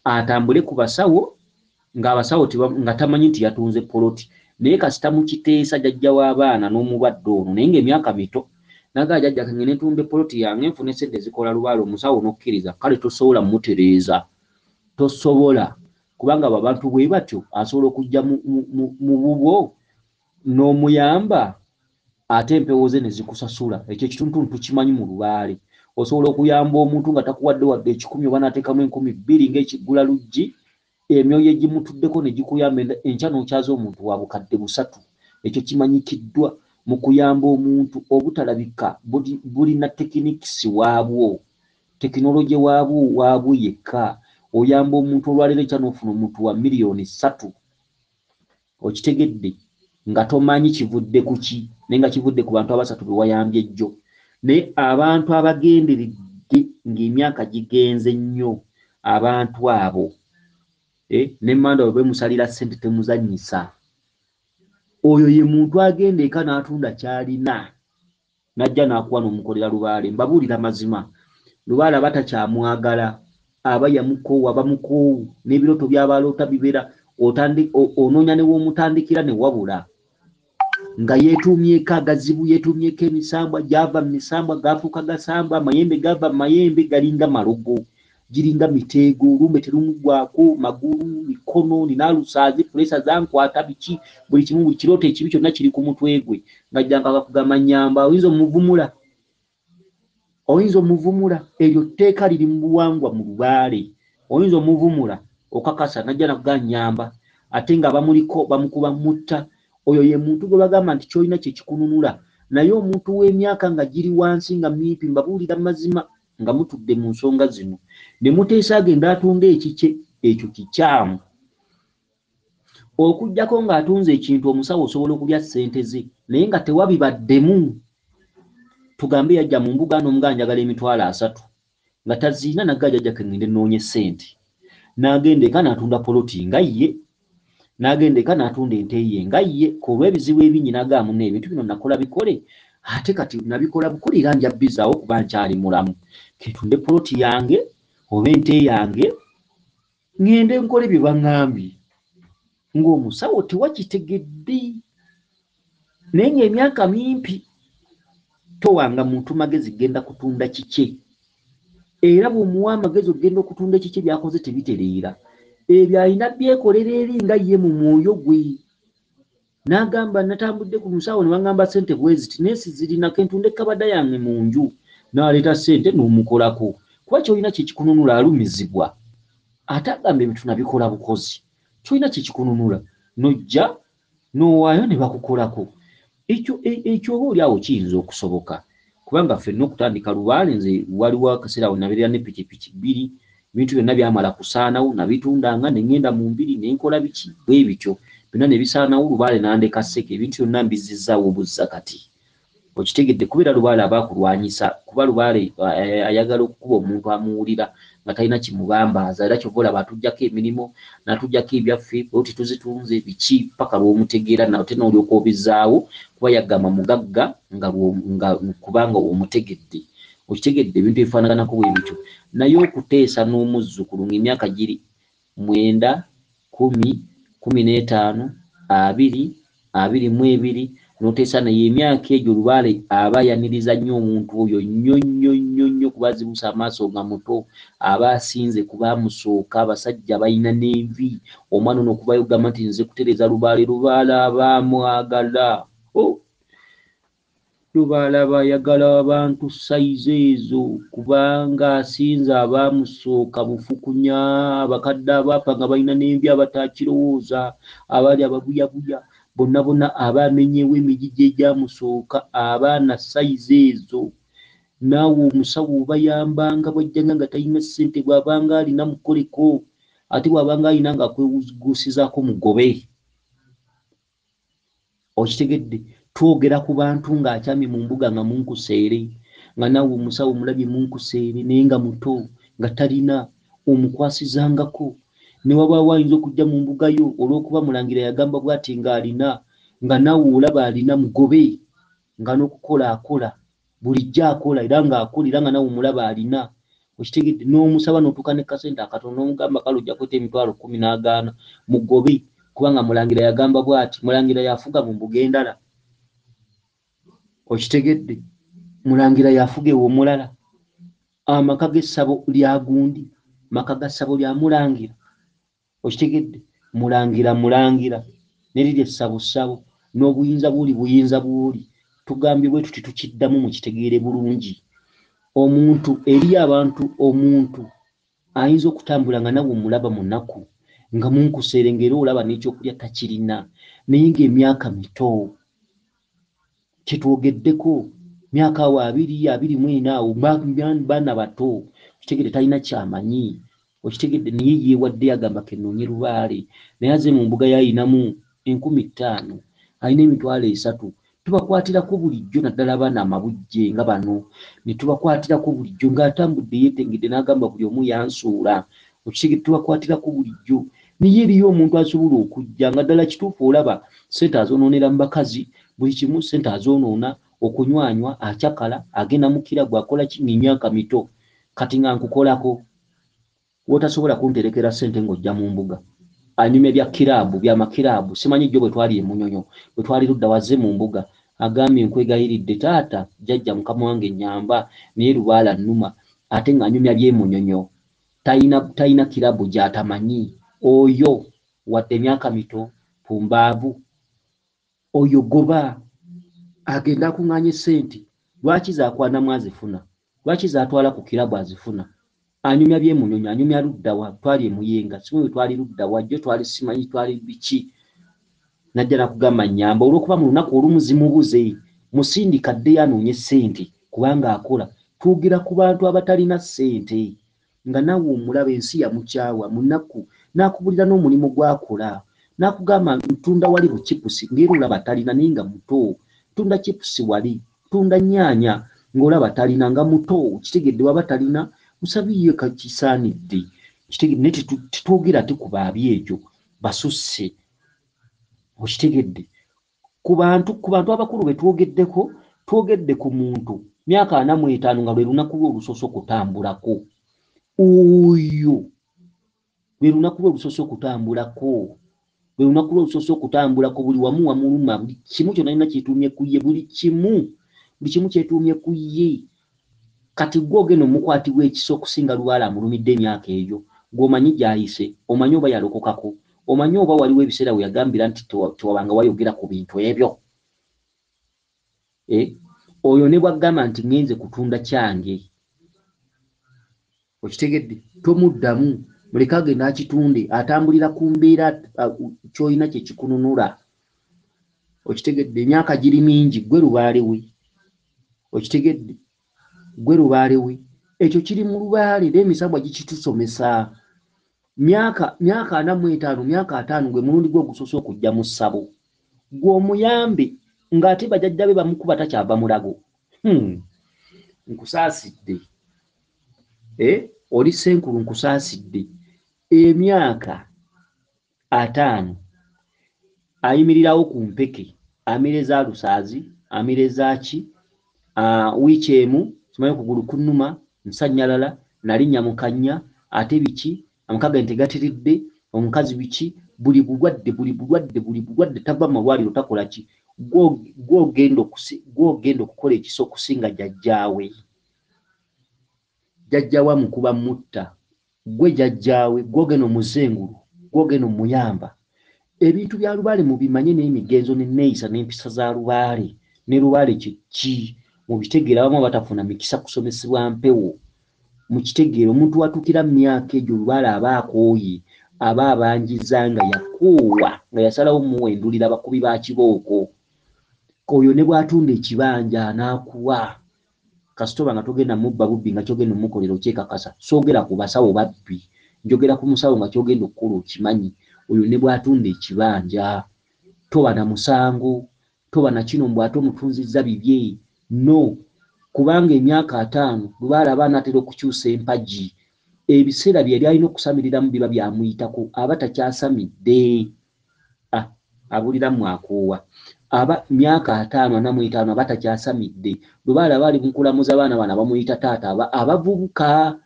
[SPEAKER 1] atambule ku basawo ng'abasawo nga tamanyi nti yatunze poloti naye kasita mukiteesa jjajja w'abaana n'omubadde ono naye ng'emyaka mito naga jjajja kange netumbe poloti yange nfune sente zikola lubaale omusawo n'okkiriza kale tosobola mutereeza tosobola kubanga abo abantu bwe batyo asobola okujja mu bubwo n'omuyamba ate empewo ze ne zikusasula ekyo ekitundu tukimanyi mu lubaale osobola okuyamba omuntu nga takuwadde wadde 10 oba n'ateekamu 2,000 ng'ekiggula luggi emyoyo egimtuddeko ne gikuyamba enkya n'okyaza omuntu wa bukadde 3 ekyo kimanyikiddwa mu kuyamba omuntu obutalabika bulina tekinikisi waabwo tekinologi waabwo yekka oyamba omuntu olwaleero enkya n'ofuna omuntu wa miliyoni 3 okitegedde nga tomanyi kivudde ku ki naye nga kivudde ku bantu abasatu be wayambye ejjo naye abantu abagenderedde ng'emyaka gigenze nnyo abantu abo n'emmanda bwe musalira ssente temuzannyisa oyo ye muntu agenda eka n'atunda kyalina n'ajja n'akuwa n'omukolera lubaale mbabuulira mazima lubaale aba takyamwagala aba yamukoowa bamukoowu n'ebirooto by'abaloota bibeera onoonya ne w'omutandikira ne wabula nga yeetuumyeko agazibu yeetuumyeko emisambwa gyava mu misambwa gaafuuka gasambwa amayembe gava mu mayembe galinga malogo giringa miteego olumbe terumugwako magulu mikono ninaalusaazi pulesa zankwata biki buli kimu buli kirooto ekibi kyonna kiri ku mutwe gwe ngajjanga akakugamba nyamba oyinza omuvumula eryo tteeka liri mu buwangwa mu lubaale oyinza omuvumula okakasa najja nakuga nyamba ate nga bamuliko bamukuba mutta oyo ye muntu gwe bagamba nti kyolina kyekikununula naye omuntu w'emyaka nga giri wansi nga miipi mbabuulira mazima nga mutudde mu nsonga zino ne muteesa agenda atunda ekikye ekyo kikyamu okujjako ng'atunze ekintu omusawo osobola okulya ssente ze naye nga tewabibaddemu tugambe yajja mu mbuga n'omugaa njagala emitwalo 3 nga taziina nagga jjajja kengende noonye ssente n'agenda eka n'atunda poloti nga ye n'agenda eka n'atunda ente ye nga ye ku lw'ebizibu ebingi n'agamba munne ebintu bino nakola bikole ate kati nabikola bukole era njabbizaawo kuba nkyali mulamu ketunde poloti yange oba ente yange ngende nkole bye baŋŋambye ng'omusawo tewakitegedde naye ng'emyaka mimpi towanga muntu magezi genda kutunda kike era bw'omuwa amagezi okugenda okutunda ekike byakoze tebitereera ebyo alina byekolera eri nga ye mu mwoyo gwe n'agamba natambudde ku musawo ne baŋŋamba ssente bweziti neesi zirina kentunde kabada yange mu nju n'aleeta ssente n'omukolako kuba kyolina kyekikununula alumizibwa ate agamba ebintu nabikola bukozi kyolina kyekikununula nojja n'owaayo ne bakukolako ekyo oba oli awo kiyinza okusoboka kubanga ffenna okutandika lubaale nze waliwo akaseera awo nabeerera ne pikipiki 2 ebintu byonna byamala kusaanawo nabitundanga ne ŋŋenda mu mbiri ne nkola biki bwe bityo byonna ne bisaanawo lubaale n'andeka sseke ebintu byonna mbizizzaawo buzza kati okitegedde kubeera lubaale aba akulwanyisa kuba lubaale ayagala okukuba omuntu amuwulira nga talina kimubambaaza era kyova olaba atuggyako emirimu n'atuggyako ebyaffe poloti tuzitunze biki paka lw'omutegeera nate n'olyoka obizzaawo kuba yagamba mugagga nga kubanga omutegedde okitegedde ebintu ebifaanaganako bwe bityo naye okuteesa n'omuzzukulu ng'emyaka giri 9, 10, 15, 20, 22 n'oteesa naye emyaka egyo lubaale aba ayaniriza nnyo omuntu oyo nnyo kuba azibusa amaaso nga muto aba asinze kuba amusooka abasajja balina n'envi omwana ono okuba yogamba nti nze kutereeza lubaale abaamwagala lubaale abayagala abantu sayizi ezo kubanga asinze abaamusooka bufukunya abakadde abaapa nga balina n'envi abatakirowooza abaali ababuyabuya bonna abaamenyewo emigigi egyamusooka abaana sayizi ezo naawe omusawo obayambanga bwajjanga nga talina ssente bw'abanga alina mukoleko ate bw'abanga alina nga akweguusizaako mugobe okitegedde twogera ku bantu ng'akyamye mu mbuga nga munkuseere nga naawe omusawo omulabye munkuseere naye nga muto nga talina omukwasizangako ne wabaawo ayinza okujja mu mbuga yo olw'okuba mulangira yagamba bw'ati ng'alina nga naawe olaba alina mugobe nga n'okukola akola bulijjo akola era ng'akola era nga naawe omulaba alina okitegedde n'omusaba n'otuuka ne kasente akatono n'omugamba kale ojja kweta emitwalo 10 n'agaana mugobe kubanga mulangira yagamba bw'ati mulangira yafuga mu mbuga endala okitegedde mulangira yafuga ewo omulala amaka g'essabo lya gundi maka ga ssabo lya mulangira okitegedde mulangira neriri essabo ssabo n'obuyinza buyinza bw'oli tugambye bwe tuti tukiddamu mu kitegeere bulungi omuntu eri abantu omuntu ayinza okutambula nga nawe omulaba mu nnaku nga munkuseere ng'era olaba n'ekyokulya takirina naye ng'emyaka mito kyetwogeddeko myaka awo 24 awo baana bato okitegedde talina kyamanyi okitegedde naye yeewadde agamba kenoonye lubaale naye aze mu mbuga yayinamu 50,000 alina emitwalo 3 tubakwatirako bulijjo naddala abaana amabujje nga bano ne tubakwatirako bulijjo ng'atambudde yeetengedde n'agamba buli omu yansuula okitegedde tubakwatirako bulijjo naye eriyo omuntu asobola okujja nga ddala kituufu olaba ssente azoonoonera mu bakazi buli kimu ssente azoonoona okunywanywa acyakala agenda mu kirabu akola ki ng'emyaka mito kati nga nkukolako wotasobola kunterekera ssente ng'ojja mu mbuga anyumya bya kirabu byamakirabu simanyi jjo bwe twali emunyonyo bwe twali ludda wazze mu mbuga agambye nkwegayiridde taata jjajja mukama wange nyamba naye lubaala nnuma ate ng'anyumya by'emunyonyo talina kirabu gy'atamanyi oyo wadde emyaka mito pumbaavu oyo goba agenda akuŋŋaanya essente lwaki zaakwanamu azifuna lwaki zaatwala ku kirabu azifuna anyumya by'emunyonyo anyumya luddawa twali emuyenga simanyi twali luddawa jjo twali simanyi twali biki najja nakugamba nyamba olw'okuba mu lunaku olumuzimubuze musindika ddeyo anoonye ssente kubanga akola twogera ku bantu abatalina ssente nga nawe omulaba ensi yamukyawa mu nnaku n'akubulira n'omulimu gw'akola n'akugamba ntunda wali bukipusi ng'era olaba talina naye nga muto tunda chipusi wali tunda nyaanya ng'olaba talina nga muto kitegedde waba talina musabiye kakisaanidde kitegedde ne tetwogera ate ku baabi ekyo basusse okitegedde ku bantu abakulu be twogedde ku muntu myaka 45 nga lwe lunaku lwe olusoose okutambulako oyo lwe lunaku lwe olusoose okutambulako lwe lunaku lwe olusoose okutambulako buli wamu wamuluma buli kimu kyonna alina kyetuumye ku ye buli kimu kyetuumye ku ye kati gwe ogenda omukwatibwa ekisa okusinga lubaala amulumidde emyaka eyo gw'omanyi gy'ayise omanyi oba yalokokako omanyi oba waliwo ebiseera we yagambira nti tewabanga wayogera ku bintu ebyo oyo ne bwagamba nti ngenze kutunda kyange okitegedde tomuddamu muleka agenda akitunde atambulira ku mbeera kyolina kyekikununula okitegedde emyaka giri mingi gwe lubaale we okitegedde gwe lubaale we ekyo kiri mu lubaale n'emisabwa gikitusomesa myaka 45 myaka 5 gwe mulundi gwe ogusoose okujja mu ssabo gw'omuyambe ng'ate bajjajja be bamukuba takyava mulago nkusaasidde oli senkulu nkusaasidde emyaka 5 ayimirirawo ku mpeke amire za lusaazi amire zaaki wiiki emu simanyi okugulu kunnuma nsanyalala nalinnya mukanya ate biki amakaga ntegatiridde omukazi biki buli bulwadde tava mu malwaliro takola ki gw'ogenda okukola ekisa okusinga jjajjaawe amukuba mutta gwe jjajjaawe gw'ogenda omuzengulu gw'ogenda omuyamba ebintu bya lubaale mubimanye n'emigenzo n'enneeyisa n'empisa za lubaale ne lubaale ki mu bitegeera abamu abatafuna mikisa kusomesebwa mpewo mu kitegeero omuntu watuukira mu myaka egyo lubaale aba akooye aba abanjiza nga yakoowa nga yasalawo muwendulira bakubi ba kibooko oyo ne bw'atunda ekibanja anaakuwa kasitoba nga togenda mubba bubbi nga kyogenda omukolera okyekakasa soogera ku basawo babbi njogera ku musawo nga kyogenda okukola okimanyi oyo ne bw'atunda ekibanja toba na musango toba na kino mbw'ate omutunzizza bibye no kubanga emyaka 5 lubaale aba anaatera okukyusa empagi ebiseera bye yali alina okusamiriramu biba byamuyitako aba takyasamidde abuliramu akoowa aba myaka 45 aba takyasamidde lubaale aba ali mukulamuza abaana bana bamuyita taata abavubuka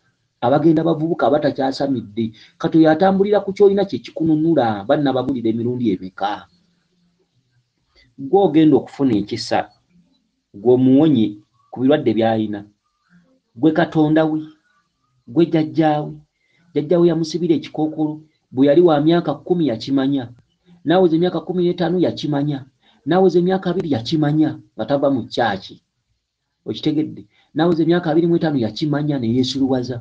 [SPEAKER 1] abagenda bavubuka abatakyasamidde kati yatambulira ku kyolina kye kikununula banna babulira emirundi emeka gwe ogenda okufuna ekisa gwe omuwonye ku birwadde by'alina gwe katonda we gwe jjajjaawe yamusibira ekikookolo bwe yali wa myaka 10 yakimanya naweza emyaka 15 yakimanya naweza emyaka 2 yakimanya nga tava mu kyaki okitegedde naweza emyaka 25 yakimanya ne yeesuluwaza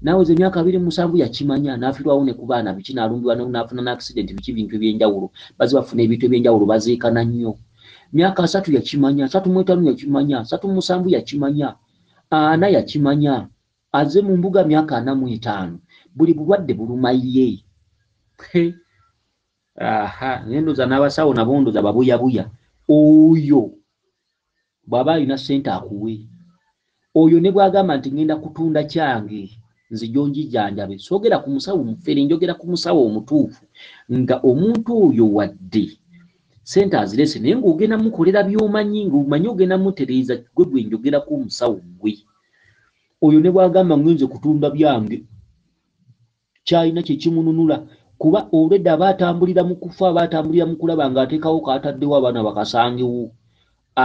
[SPEAKER 1] naweza emyaka 27 yakimanya n'afiirwawo ne ku baana biki n'alumbibwa n'afuna n'accident biki bintu ebyenjawulo baze bafuna ebintu ebyenjawulo bazeekana nnyo myaka 3 yakimanya 35 yakimanya 37 yakimanya 4 yakimanya aze mu mbuga myaka 45 buli bulwadde bulumaye nendoza n'abasawo nabo ndoza babuyabuya oyo bw'aba alina ssente akuwe oyo ne bw'agamba nti ngenda kutunda kyange nzija onjijanjabe soogera ku musawo mufere njogera ku musawo omutuufu nga omuntu oyo wadde ssente azirese naye ng'ogenda mukolera by'omanyi ng'omanyi ogenda mutereeza gwe njogera ku musawo gwe oyo ne bw'agamba ngenze kutunda byange kyalina kye kimununula kuba olwedda abaatambulira mu kufa abaatambulira mu kulaba ng'ateekawo kaataddewo abaana bakasangewo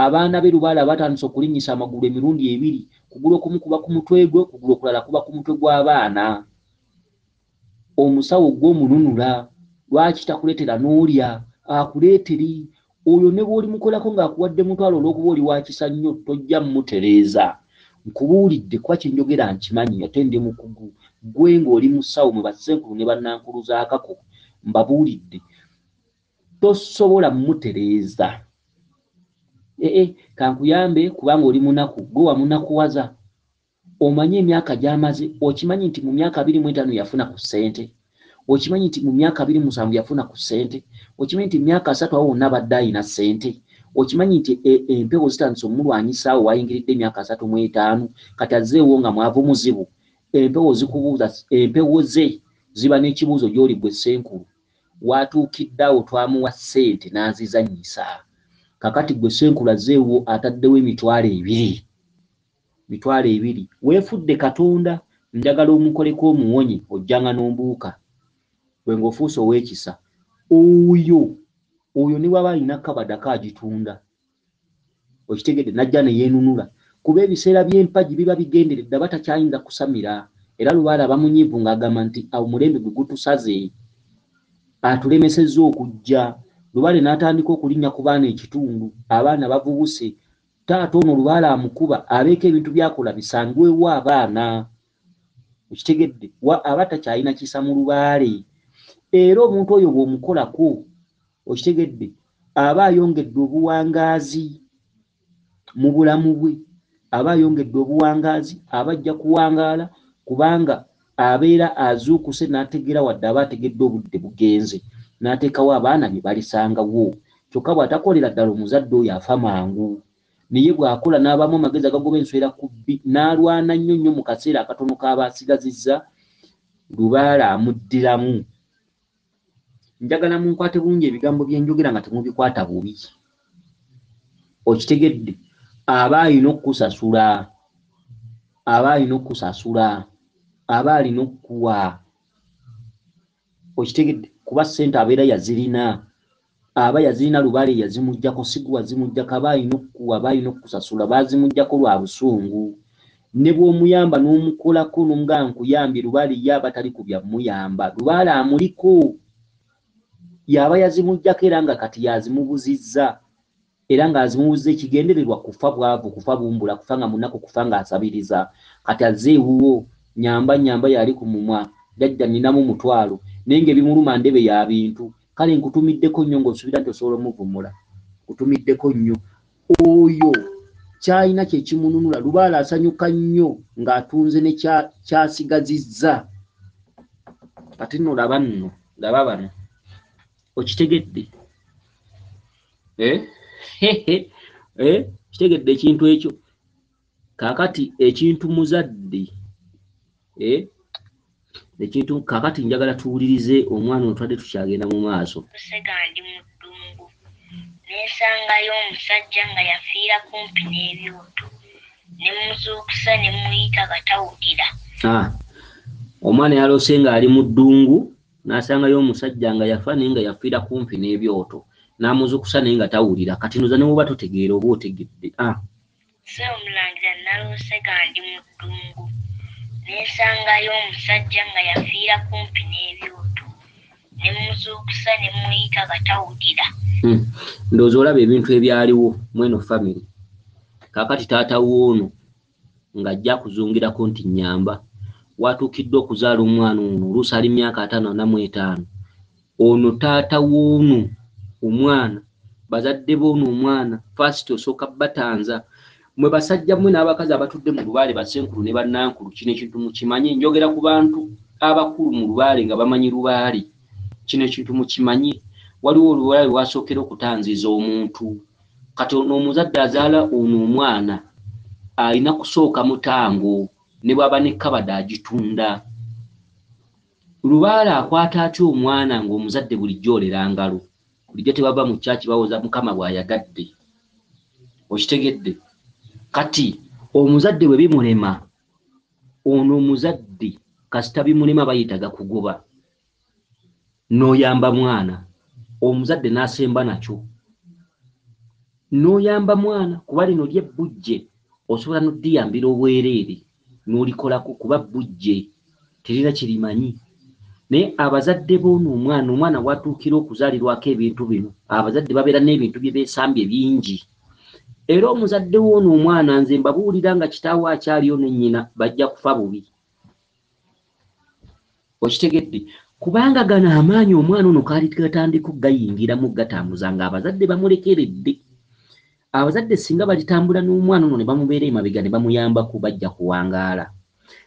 [SPEAKER 1] abaana be lubaala batandise okulinnyisa amagulu emirundi 2 kugulu okumu kuba ku mutwe gwe kugulu okulala kuba ku mutwe gw'abaana omusawo gw'omununula lwaki takuleetera n'olya akuleeteri oyo ne bw'oli mukolako ng'akuwadde mutwalo olw'okuba oli wakisa nnyo tojja mmutereeza nkubuulidde kuba kyenjogera nkimanyi ate ndi mukugu gwe ng'oli musawo mwe bassenkulu ne bannankuluzaakako mbabuulidde tosobola mmutereeza kankuyambe kubanga oli munaku gwe wamunakuwaza omanyi emyaka gy'amaze okimanyi nti mu myaka 25 yafuna ku ssente okimanyi nti mu myaka 27 yafuna ku ssente okimanyi nti myaka 3 awo wonna badde alina ssente okimanyi nti empewo zitandise omulwanyisaawo wayingiridde emyaka 35 kati azzeewo nga mwavu muzibu empewo zikubuuza empewo ze ziba n'ekibuuzo gy'oli bwe ssenkulu watuukiddeawo twamuwa ssente n'azizannyisa kakati gwe ssenkulu azzeewo ataddewo emitwalo 2 weefudde katonda njagala omukoleko omuwonye ojjanga n'ombuuka gwe ng'ofuuse ow'ekisa oyo ne waba alina kabada kaagitunda okitegedde najja ne yeenunula kuba ebiseera by'empagi biba bigenderedde batakyayinza kusamira era lubaala bamunyiivu ng'agamba nti omulembe gwe gutusaze atulemesezza okujja lubaale n'atandika okulinnya ku baana ekitundu abaana bavubuse taata ono lubaale amukuba abeeko ebintu byakola bisangwewo abaana okitegedde aba takyalina kisa mu lubaale era omuntu oyo bw'omukolako okitegedde aba ayongedde obuwangaazi mu bulamu bwe aba ayongedde obuwangaazi aba ajja kuwangaala kubanga abeera azuukuse n'ategeera wadde aba ategedde obudde bugenze n'ateekawo abaana bye balisangawo kyokka bw'atakolera ddala omuzadde oyo afa mangu naye bw'akola n'abamu amagezi agagoba enswera ku bbi n'alwana nnyo mu kaseera akatono k'aba asigazizza lubaala amuddiramu njagala munkwate bulungi ebigambo bye njogera nga temubikwata bubi okitegedde aba alina okukusasula aba alina okukuwa okitegedde kuba ssente abeera yazirina aba yazirina lubaale yazimuggyako sigwa zimuggyako aba alina okukuwa aba alina okukusasula bazimuggyako lwa busungu ne bw'omuyamba n'omukolako n'omugamba nkuyambye lubaale ye aba tali ku byamuyamba lubaale amuliko yaba yazimuggyako era nga kati yazimubuzizza era ng'azimubuzizza ekigendererwa kufa bwavu kufa bumbula kufa nga munaku kufa ng'asabiriza kati azzeewuwo nyamba yali ku mumwa jjajja ninamu mutwalo naye ng'ebimuluma ndebe ya bintu kale nkutumiddeko nnyo ng'osuubira nti osobola omuvumula kutumiddeko nnyo oyo kyalina kye kimununula lubaala asanyuka nnyo ng'atunze ne kyasigazizza kati nno laba bano okitegedde kitegedde ekintu ekyo kaakati ekintu muzadde ekintu kaakati njagala tuwulirize omwana otwadde tukyagenda mu maaso
[SPEAKER 2] kusega ndi mu ddungu neesangayo omusajja nga yafiira kumpi n'ebyoto ne muzuukusa ne muyita gatawulira
[SPEAKER 1] omwana yalose nga ali mu ddungu n'asangayo omusajja nga yafa naye nga yafiira kumpi n'ebyoto n'amuzukusa naye nga tawulira. kati noza ne bwoba totegeera oba otegedde.
[SPEAKER 2] Sseomulangira nalose nga ndi mu ddungu nensangayo omusajja nga yafiira kumpi n'ebyoto ne muzuukusa ne muyita nga tawulira.
[SPEAKER 1] Ndowooza olaba ebintu ebyaliwo mweno famire. Kaakati taata woono ng'ajja kuzungirako nti nnyamba watuukiddwa okuzaala omwana ono oluusi ali myaka 55. Ono taata woono omwana bazadde boono omwana fasiti osooka batanza. Mwe basajja mmwe n'abakazi abatudde mu lubaale basenkulu ne bannankulu, kino ekintu mukimanyi. Njogera ku bantu abakulu mu lubaale nga bamanyi lubaale. Kino ekintu mukimanyi. Waliwo olubaale lwasookera okutanziza omuntu. Kati ono omuzadde azaala ono omwana alina kusooka mutango ne bw'aba ne kabada agitunda. Lubaale akwata atya omwana ng'omuzadde bulijjo olera ngalo? Bulijjo tebava mu kyaki bawoza Mukama bw'ayagadde. Okitegedde? Kati omuzadde bwe bimulema, ono omuzadde kasita bimulema bayitaga kugoba. N'oyamba mwana, omuzadde n'asemba nakyo. N'oyamba mwana kuba lino ly'ebbujje osobola n'oddiyambira obwereere n'olikolako kuba bbujje terina kirimanyi. Naye abazadde b'ono omwana watuukira okuzaalirwako ebintu bino, abazadde babeera n'ebintu bye beesambye bingi. Era omuzadde w'ono omwana nze mbabuulira nga kitaawe akyaliyo ne nnyina bajja kufa bubi. Okitegedde? Kubanga gano amaanyi omwana ono kaali gatandika okugayingiramu gatambuza nga abazadde bamulekeredde. Abazadde singa balitambula n'omwana ono ne bamubeera emabega ne bamuyambako bajja kuwangaala.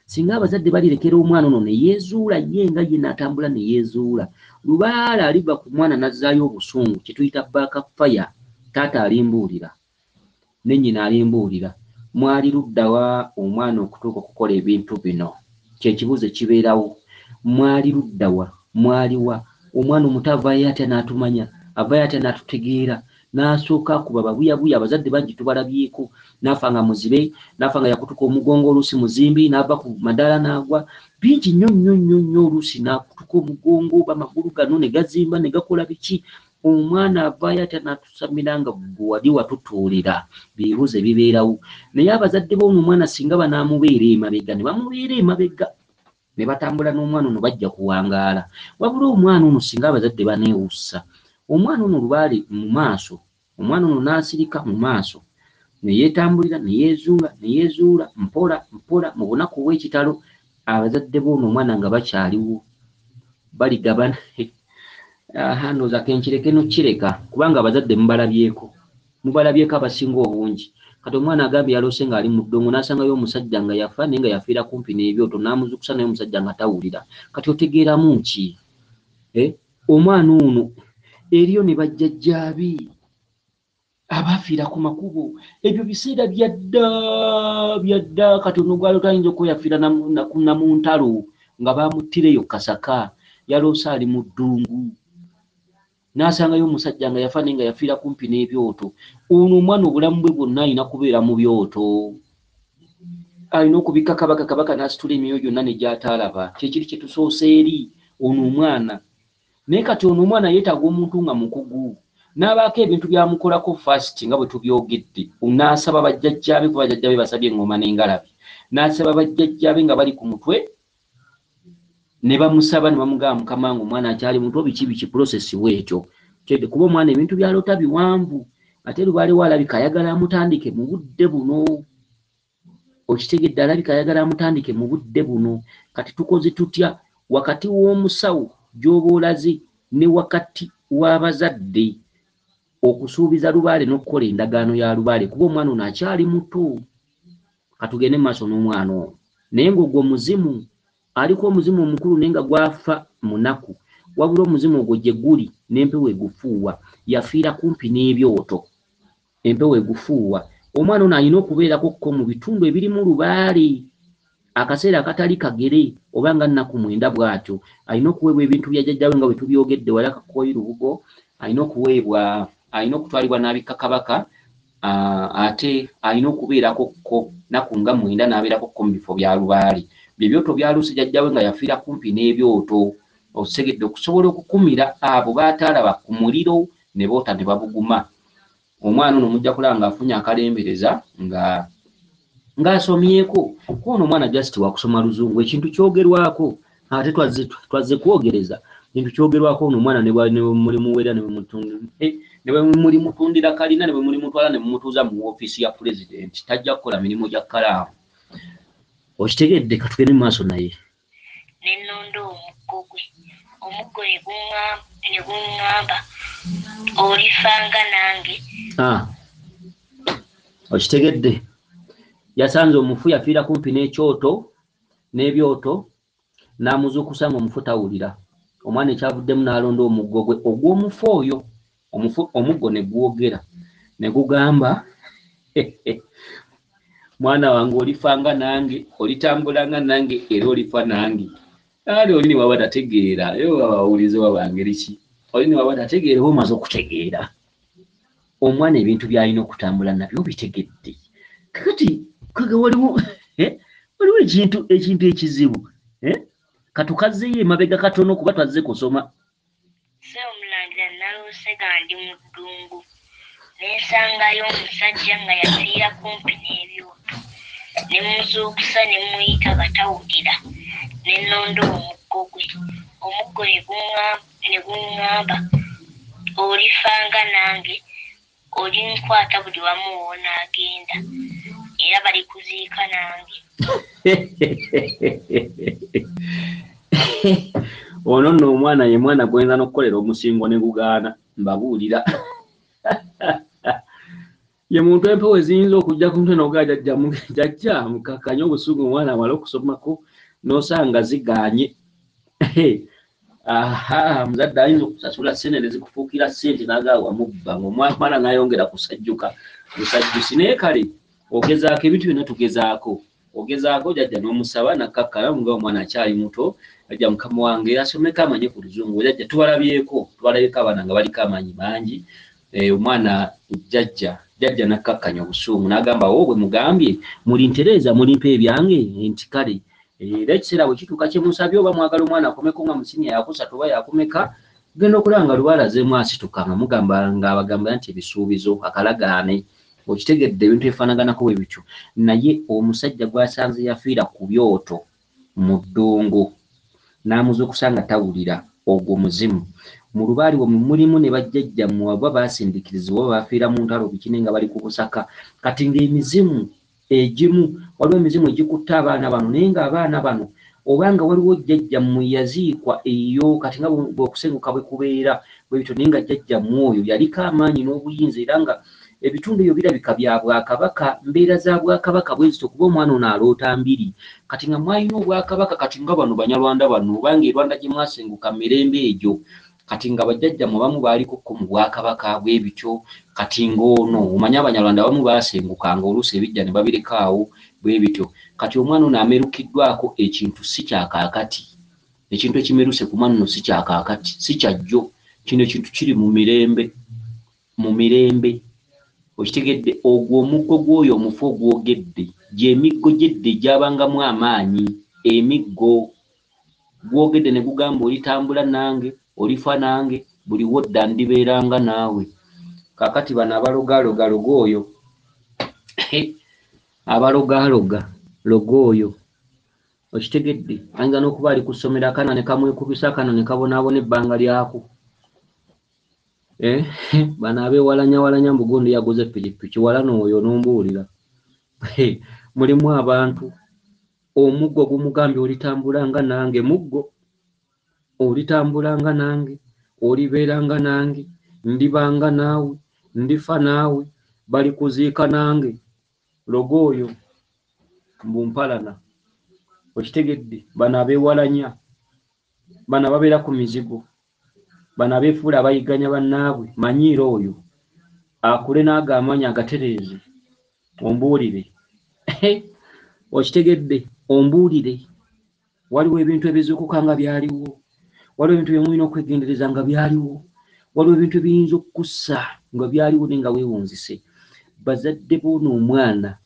[SPEAKER 1] Singa abazadde balirekera omwana ono ne yeezuula ye nga ye n'atambula ne yeezuula, lubaale aliva ku mwana n'azzaayo obusungu kye tuyita backfire. Taata alimbuulira ne nnyina alimbuulira. Mwali luddawa omwana okutuuka okukola ebintu bino? Kyekibuuzo kibeerawo. Mwali luddawa? Mwaliwa? Omwana omuto avaayo atya n'atumanya? Avaayo atya n'atutegeera? N'asooka kuba babuyabuya. Abazadde bangi tubalabyeko. N'afa nga muzibe, n'afa nga yakutuka omugongo oluusi muzimbi, n'ava ku madaala n'agwa. Bingi nnyo nnyo nnyo nnyo oluusi n'akutuka omugongo bamagulu gano ne gazimba ne gakola biki. Omwana avaayo atya n'atusamira nga gwe wali watutuulira. Bibuuzo bibeerawo. Naye abazadde b'ono omwana singa banaamubeera emabega ne bamubeera emabega ne batambula n'omwana ono bajja kuwangaala. Wabula omwana ono singa abazadde baneewussa, omwana ono lubaale mu maaso, omwana ono n'asirika mu maaso ne yeetambulira ne yeezuula mpola mpola mu bunaku bw'ekitalo. Abazadde b'ono omwana nga bakyaliwo baligabana. Ndowooza kenkireke nokireka kubanga abazadde mubalabyeko abasinga obungi. Kati omwana agambye yalose nga ali mu ddongo n'asangayo omusajja nga yafa naye nga yafiira kumpi n'ebyoto n'amuzukusa naye omusajja nga tawulira. Kati otegeeramu ki? Omwana ono eriyo ne bajjajjaabi abafiira ku makubo. Ebyo biseera byadda. Kati ono gwali tayinza okweyafiira na mu ntalo nga bamuttireyo Kasaka. Yalose ali mu ddungu n'asangayo omusajja nga yafa naye nga yafiira kumpi n'ebyoto. Ono omwana obulamu bwe bwonna alina kubeera mu byoto. Alina okubika kabaka n'asitula emyoyo gyonna ne gy'ataalaba. Kyekiri kye tusoose eri ono omwana. Naye kati ono omwana yeetaaga omuntu nga mukugu. N'abaako ebintu byamukolako fasiti nga bwe tubyogedde. N'asaba bajjajjaabe kuba bajjajjaabe basabye eŋŋoma n'engalabi. N'asaba bajjajjaabe nga bali ku mutwe ne bamusaba ne bamugamba Mukama wange omwana akyali muto biki process bw'ekyo. Kuba omwana ebintu byalota biwanvu. Ate lubaale alabika ayagala amutandike mu budde buno. Okitegedde alabika ayagala amutandike mu budde buno. Kati tukoze tutya wakati w'omusawo gy'oba olaze ne wakati w'abazadde okusuubiza lubaale n'okukola endagaano ya lubaale kuba omwana ono akyali muto. Katugende mu maaso n'omwana ono. Naye ng'ogwo muzimu aliko omuzimu omukulu naye nga gwafa munaku. Wabula omuzimu ogwo gye guli n'empewo egufuuwa. Yafiira kumpi n'ebyoto. Empewo egufuuwa. Omwana ono alina okubeerako mu bitundu ebirimu lubaale. Akaseera akatali kagere oba nga nnaku 9 bw'atyo. Alina okuweebwa ebintu bya jjajjaawe nga bwe tubyogedde wali akakoyi lubugo. Alina okutwalibwa n'abika kabaka. Ate alina okubeerako nnaku nga 9 n'abeerako mu bifo bya lubaale. byebyoto byaluuse jjajjawe nga yafiira kumpi n'ebyoto osegedde okusobola okukumira abo baataalaba ku muliro ne boota ne babuguma. Omwana ono mujja kulaba ng'afunye akalembereza ng'asomyeko kuno omwana just wakusoma luzungu ekintu kyogerwako ate twazze kwogereza kintu kyogerwako ono omwana ne mulimuwera ne bwe mutundira kalina ne bwe mulimutwala ne mumutuuza mu woofiisi ya pulezidenti tajja kukola mirimu gya kkalaamu. Okitegedde katugende mu maaso naye.
[SPEAKER 2] Ne nnondo omuggo ne guŋŋamba olifanga nange.
[SPEAKER 1] Okitegedde yasanze omufu yafiira kumpi n'ekyoto n'ebyoto n'amuzuukusa ng'omufu tawulira. Omwana ekyavuddemu n'alonda omuggo gwe ogw'omufu oyo. Omuggo ne gwogera ne gugamba mwana wange olifanga nange olitambulanga nange era olifa nange. Ali oli ne waba tategeera yo abawulize wabangeri ki oli ne waba tategeera oba omaze okutegeera. Omwana ebintu by'alina okutambula nabyo bitegedde. Kakati waliwo ekintu ekizibu katukazzeyo emabega katono kuba twazze kusoma.
[SPEAKER 2] Sseomulangira naloose nga ndi mu ddungu nensangayo omusajja nga yafiira kumpi n'ebyoto ne muzuukusa ne muyita batawulira ne nnonda omuggo gwe. Omuggo ne guŋŋamba olifanga nange olinkwata buli wamu w'onaagenda era bali kuziika nange.
[SPEAKER 1] Ono nno omwana ye mwana gwenza n'okukolera omusingo ne gugaana mbabuulira. Ye muntu empewo eziyinza okujja ku mutwe n'ogaa jjajja mukakanye obusugu omwana amala okusomako n'osanga zigaanye. Muzadde ayinza okusasula ssente ne zikufuukira ssente n'agaawa mubba ng'omwana n'ayongera kusajjuka busajjusi. Naye kale ogezaako ebintu byonna tugezaako. Ogezaako jjajja n'omusaba nakkakkana nga omwana akyali muto jjajja mukama wange asomeko amanye ku luzungu. Jjajja twalabyeko abaana nga baliko amaanyi mangi. Omwana jjajja nakkakkanya obusungu n'agamba wo bwe mugambye mulintereeza mulimpa ebyange nti kale era ekiseera bwe kituuka kye musabye oba mwagala omwana akomeko nga musinia yakusatu oba yakomeka genda okulaba nga lubaalazeemu asituka nga mugamba ng'abagamba nti ebisuubizo akalagaane. Okitegedde ebintu ebifaanaganako bwe bityo. Naye omusajja gwasanze yafiira ku byoto mu ddungu n'amuzuukusa nga tawulira ogwo muzimu. Mu lubaali bwe mulimu ne bajjajjammwe oba baasindikirizibwa oba baafiira mu ntalo bikine nga bali ku busaka. Kati ng'emizimu egimu waliwo emizimu egikutte abaana bano naye ng'abaana bano obanga waliwo jjajjammwe yaziikwa eyo kati nga bw'okusenguka bwe kubeera bwe bityo naye nga jjajjammwe oyo yaliko amaanyi n'obuyinza era nga ebitundu ebyo birabika bya Bwakabaka. Mbeera za Bwakabaka bwe zityo kuba omwana ono aloota mbiri. Kati nga mwalina Obwakabaka kati nga bano Banyarwanda bano obanga Rwanda gye mwasenguka mirembe egyo kati nga bajjajjammwe bamu baaliko mu Bwakabaka bwe bityo. Kati ng'ono omanye Abanyarwanda bamu baasengukanga oluusi ebijja ne babirikaawo bwe bityo. Kati omwana ono amerukiddwako ekintu si kya kaakati. Ekintu ekimeruse ku mwana ono si kya kaakati si kyajjo. Kino ekintu kiri mu mirembe. Okitegedde ogwo omuggo gw'oyo omufu ogwogedde gy'emiggo gy'edde gyabangamu amaanyi. Emiggo gwogedde ne gugamba olitambula nange olifa nange buli wodda ndibeeranga naawe. Kaakati bano abalogaaloga logooyo abalogaaloga logooyo okitegedde ayinza n'okuba ali ku ssomero akana ne kamwekubisa akana ne kabonaabona ebbanga lyako. Bano abeewalanyawalanya mbugundi yaguze ppikipiki wala n'oyo n'ombuulira. Mulimu abantu omuggo gumugambye olitambulanga nange muggo olitambulanga nange olibeeranga nange ndibanga naawe ndifa naawe bali kuziika nange logooyo mbumpalana. Okitegedde bano abeewalanya bano ababeera ku mizigo bano abeefuula abayiganya bannaabwe manyiira oyo akule n'aga amaanyi agatereeze ombuulire. Okitegedde ombuulire waliwo ebintu ebizuukuka nga byaliwo waliwo ebintu bye mulina okwegendereza nga byaliwo waliwo ebintu ebiyinza okukussa nga byaliwo naye nga weewunzise. Bazadde b'ono omwana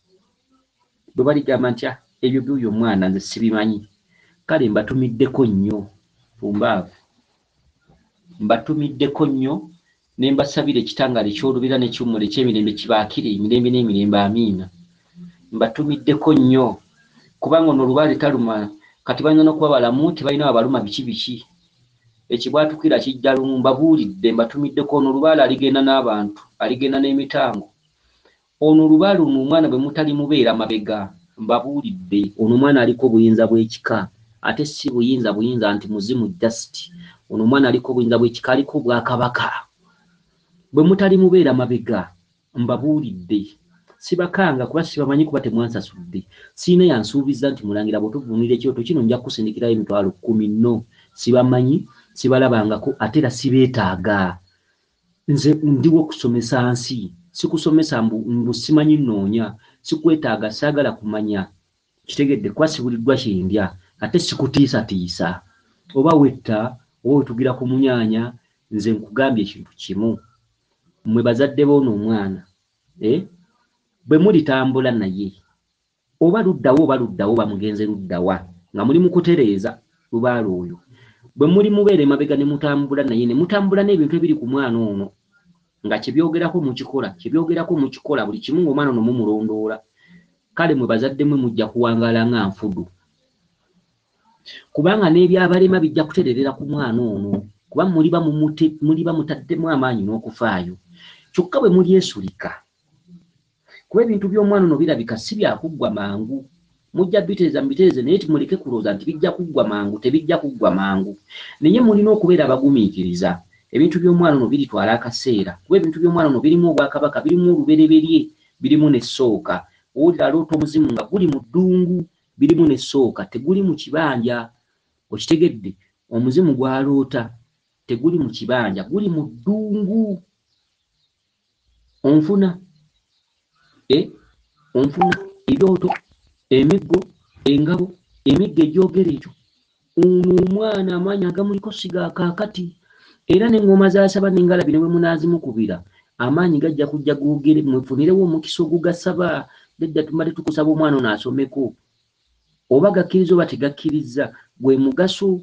[SPEAKER 1] bwe baligamba nti ebyo by'oyo omwana nze sibimanyi. Kale mbatumiddeko nnyo Fumbaavu, mbatumiddeko nnyo ne mbasabira ekitangaala eky'olubeera n'ekiwummula eky'emirembe kibaakire emirembe n'emirembe amiina. Mbatumiddeko nnyo kubanga ono olubaale taluma, kati balina n'okuba balamu tebalina babaluma biki ekibwatukira kijja lumu. Mbabuulidde mbatumiddeko ono olubaale aligenda n'abantu, aligenda n'emitango. Ono olubaale ono omwana bwe mutali mubeera mabega, mbabuulidde ono omwana aliko obuyinza bw'ekika, ate si buyinza nti muzimu just. Ono omwana aliko obuyinza bw'ekika, aliko obwakabaka. Bwe mutali mubeera mabega, mbabuulidde sibakanga kuba sibamanyi kuba temwansasudde. Siina yansuubiza nti Mulangira bw'otuvunira ekyoto kino nja kusindikirayo emitwalo 10 no. Sibamanyi, sibalabangako, ate era sibeetaaga. Nze ndiwo kusomesa nsi, sikusomesa mbu simanyi nnoonya, sikwetaaga, saagala kumanya. Kitegedde kuba sibuliddwa kyendya, ate sikutiisatiisa. Oba wetta, oba wetugira ku munyaanya, nze nkugambye ekintu kimu. Mmwe bazadde b'ono omwana, bwe mulitambula naye, oba luddawo bamugenze luddawa, nga muli mu kutereeza lubaale oyo. Bwe muli mubeere mabega ne mutambula naye, ne mutambula n'ebintu ebiri ku mwana ono, nga kyebyogerako mukikola, buli kimu ng'omwana ono mumulondoola. Kale mwe bazadde mwe mujja kuwangaala nga nfudu. Kubanga n'ebyabalema bijja kutererera ku mwana ono, kuba muliba mutaddemu amaanyi n'okufaayo. Kyokka bwe mulyesulika, kuba ebintu by'omwana ono birabika si byakuggwa mangu. Mujja bitereeze naye timuleke kulooza nti bijja kuggwa mangu, tebijja kuggwa mangu. Naye mulina okubeera abagumiikiriza. Ebintu by'omwana ono biritwala akaseera, kuba ebintu by'omwana ono birimu obwakabaka, birimu olubereberye, birimu n'essooka. Owulira aloota omuzimu nga guli mu ddungu, birimu n'essooka, teguli mu kibanja. Okitegedde? Omuzimu gw'aloota teguli mu kibanja, guli mu ddungu. Onfuna ebyoto, emiggo, engabo, emiggo egyogera ekyo. Ono omwana amaanyi agamuliko siga kaakati, era n'engoma z'asaba n'engalabi ne bwe munaazimukubira, amaanyi gajja kujja googere, mwefunirewo omukisa ogugasaba. Ddedda tumale tukusaba omwana ono asomeko. Oba gakkiriza oba tegakkiriza, gwe mugaso.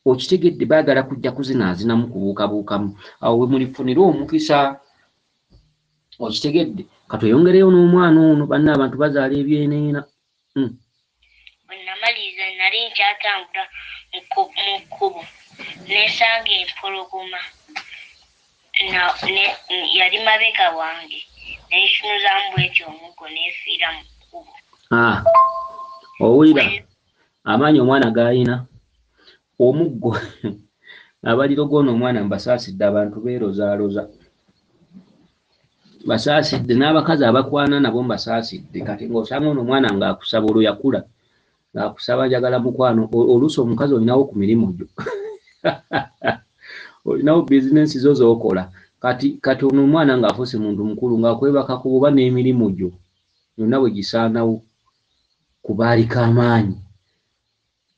[SPEAKER 1] Okitegedde? Baagala kujja kuzinaazinamu kubuukabuukamu. Awo we mulifunira omukisa. Okitegedde? Katweyongereyo n'omwana ono, banna abantu bazaala ebyeneena.
[SPEAKER 2] Bwe namaliriza nali nkyatambula mu kkubo nesanga empologoma yali mabega wange, neyisunuzamu bwetyo omuggo nefiira mu kkubo.
[SPEAKER 1] Owulira amaanyi omwana g'alina omuggo. Abaliro gw'ono omwana mbasaasidde, abantu beerozaaloza. Basaasidde n'abakazi abakwana nabo mbasaasidde. Kati ng'osanga ono omwana ng'akusaba, olwo yakula ng'akusaba njagala mukwano. Oluusi omukazi olinawo ku mirimu gyo. Olinawo bizinensi zo z'okola. Kati ono omwana ng'afuuse muntu mukulu ng'akwebakako oba n'emirimu gyo yonna bwe gisaanawo kuba aliko amaanyi.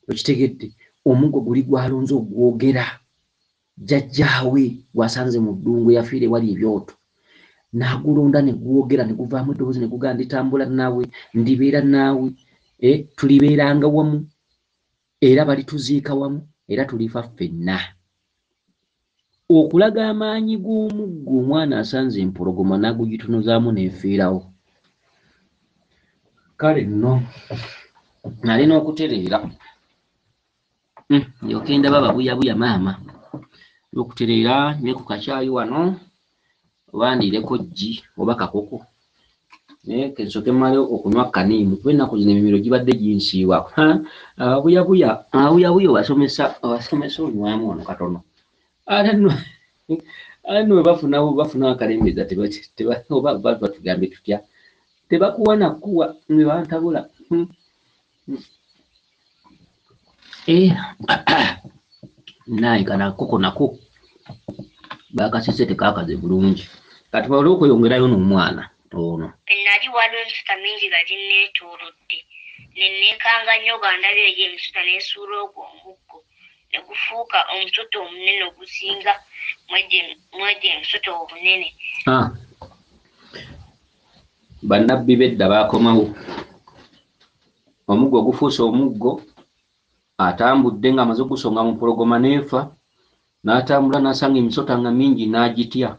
[SPEAKER 1] Okitegedde? Omuggo guli gwalonze ogwogera. Jjajjaawe gwasanze mu ddungu yafiire wali ebyoto, n'agulonda ne gwogera, ne guvaamu eddoboozi ne gugamba nditambula naawe, ndibeera naawe, tulibeeranga wamu, era balituziika wamu, era tulifa ffenna. Okulaga amaanyi g'omuggo, omwana asanze empologoma n'agugitunuzaamu n'efiirawo. Kale nno nalina okutereera. Ndyoke ndaba babuyabuya maama. Okutereera nye ku kacaayi wano, oba ndiireko jji oba kakoko. Nsooke mmale okunywa kaniimu kuba ennaku zino emimiro gibadde ginsiiwa. Abuyabuya obasomesa onywamu ono katono. Ate nno we bafuna akalembeza oba batugambe tutya, tebakuwa nakuwa ne bantabula. Naye kanakoko nako bakasise tekakaze bulungi. Kati bali okweyongerayo n'omwana ono.
[SPEAKER 2] Nali waliwo emisuta mingi nga ginneetoolodde. Ne neekanga nnyo gandabye egyo emisuta n'esuula ogwo omuggo ne gufuuka omusuta omunene ogusinga mwegyo emisuta obunene.
[SPEAKER 1] Bannabbi b'edda baakomawo. omuggo ogufuuse omuggo atambudde nga amaze okusonga mu pologoma neefa n'atambula n'asanga emisota nga mingi n'agitya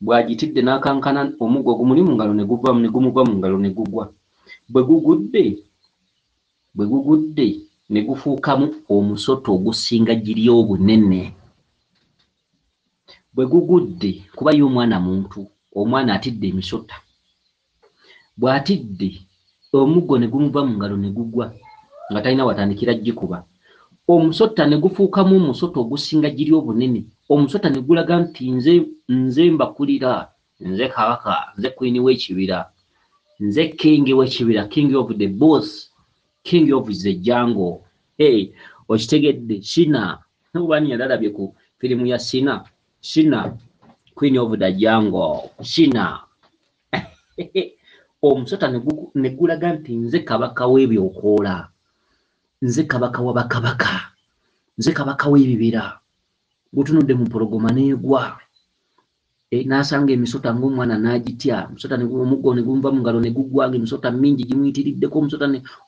[SPEAKER 1] bw'agitidde n'akankana omuggo ogumuli mu ngalo ne gumuva mu ngalo ne gugwa bwe gugudde ne gufuukamu omusota ogusinga giri obunene bwe gugudde kuba ye omwana muntu omwana atidde emisota bw'atidde omuggo ne gumuva mu ngalo ne gugwa nga talina watandikira gikuba omusota ne gufuukamu omusota ogusinga giri obunene omusota ne gulaga nti nze mbakulira nze kabaka nze queen w'ekibira nze king w'ekibira king of the boss king of the jungle okitegedde Shina obani yalalabye ku firimu ya Shina queen of the jungle Shina omusota ne gulaga nti nze kabaka w'ebyokoola nze kabaka w'abakabaka nze kabaka w'ebibira gutunudde mu pologoma neegwa n'asanga emisota ng'omwana n'agitya omusota omuggo ne gumuva mu ngalo ne guggwanga emisota mingi gimuyitiriddeko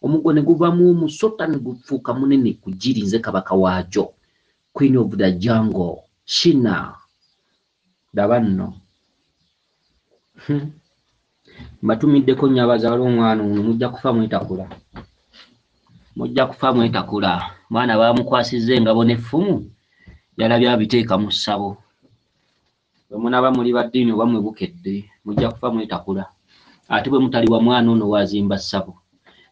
[SPEAKER 1] omuggo ne guvamu omusota ne gufuuka munene ku giri nze kabaka waagyo queen of the jungle Shina daba nno mbatumiddeko nnyo abazaala omwana ono mujja kufa mwetakula mwana baamukwasizza engabo n'effumu yalabye abiteeka mu ssabo bwe munaba muli baddiini oba mwe bukedde mujja kufa mwetakula ate bwe mutaliwa mwana ono waazimba ssabo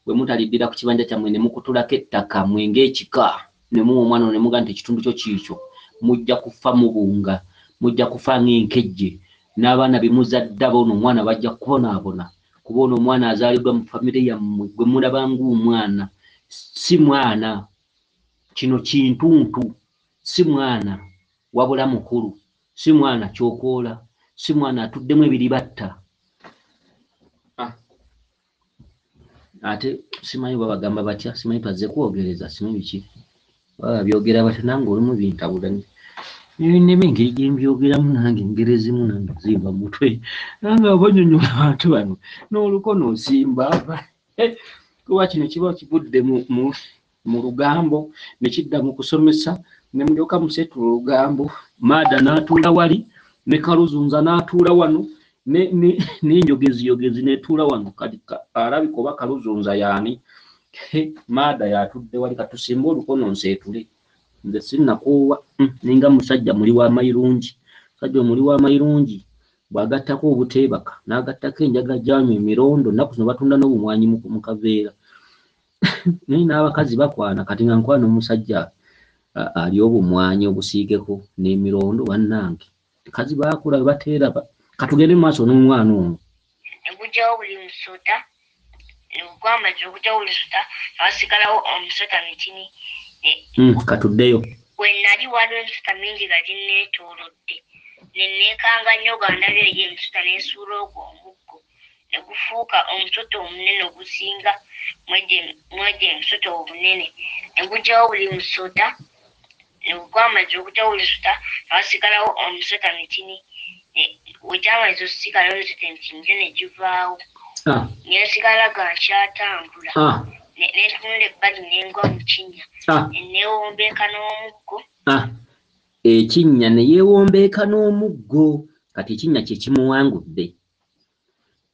[SPEAKER 1] bwe mutaliddira ku kibanja kyammwe ne mukutulako ettaka mwe ng'ekika ne muwa omwana ono ne muga nti ekitundu kyo kiikyo mujja kufa mubunga mujja kufa ng'enkejje n'abaana bemuzadde ono omwana bajja kubonaabona kuba ono omwana azaaliddwa mu famire yammwe gwe mulaba ng'omwana si mwana kino kintuntu si mwana wabula mukulu si mwana kyokoola si mwana atuddemu ebiribatta ate simanyi babagamba batya simanyi pazze kwogereza simanyi biki byogera batya nange olumu bintabulanye neme engeri gyembyogeramu nange engeri ezimu nange zimba mutwe nange abanyonyola abantu bano n'oluko noosimba kuba kino kiba kivudde mu lugambo ne kidda mu kusomesa ne mulyoka musetula olugambo maada n'atuula wali ne kaluzunza n'atuula wano n'enjogeziyogezi n'etuula wano alabika oba kaluzunza yaani maada yatudde wali katusimba olukono nseetule nze sinnakuuwa ninga musajja muli w'amayirungi musajja omuli w'amayirungi bw'agattako obuteebaka n'agattako enjaga gyanywa emirondo nnaku zino batunda n'obumwanyi mu kaveera naye n'abakazi bakwana kati nga nkwana omusajja ali obumwanyi obusiigeko n'emirondo bannange kazi baakula we bateeraba katugende mu maaso n'omwana ono
[SPEAKER 2] negujjawo buli musota gwamazira okujjawo buli musota abasigalawo omusota mitini
[SPEAKER 1] katuddeyo
[SPEAKER 2] we nali waliwo emisota mingi nga ginneetoolodde nenneekanga nnyo nga ndabye eyo emisota n'esuula ogwo omuggo ne gufuuka omusota omunene ogusinga mwegyo emisota obunene ne gujjawo buli musota gwamazira okujjawo buli musota abasigalawo omusota mitini wegyamaliza okusigalawo emisota emitini ne givaawo nesigala nga nkyatambula netunula ebbali nengwa mu kinnya neewombeeka n'omuggo
[SPEAKER 1] ekinnya ne yeewombeeka n'omuggo kati ekinnya kye kimuwangudde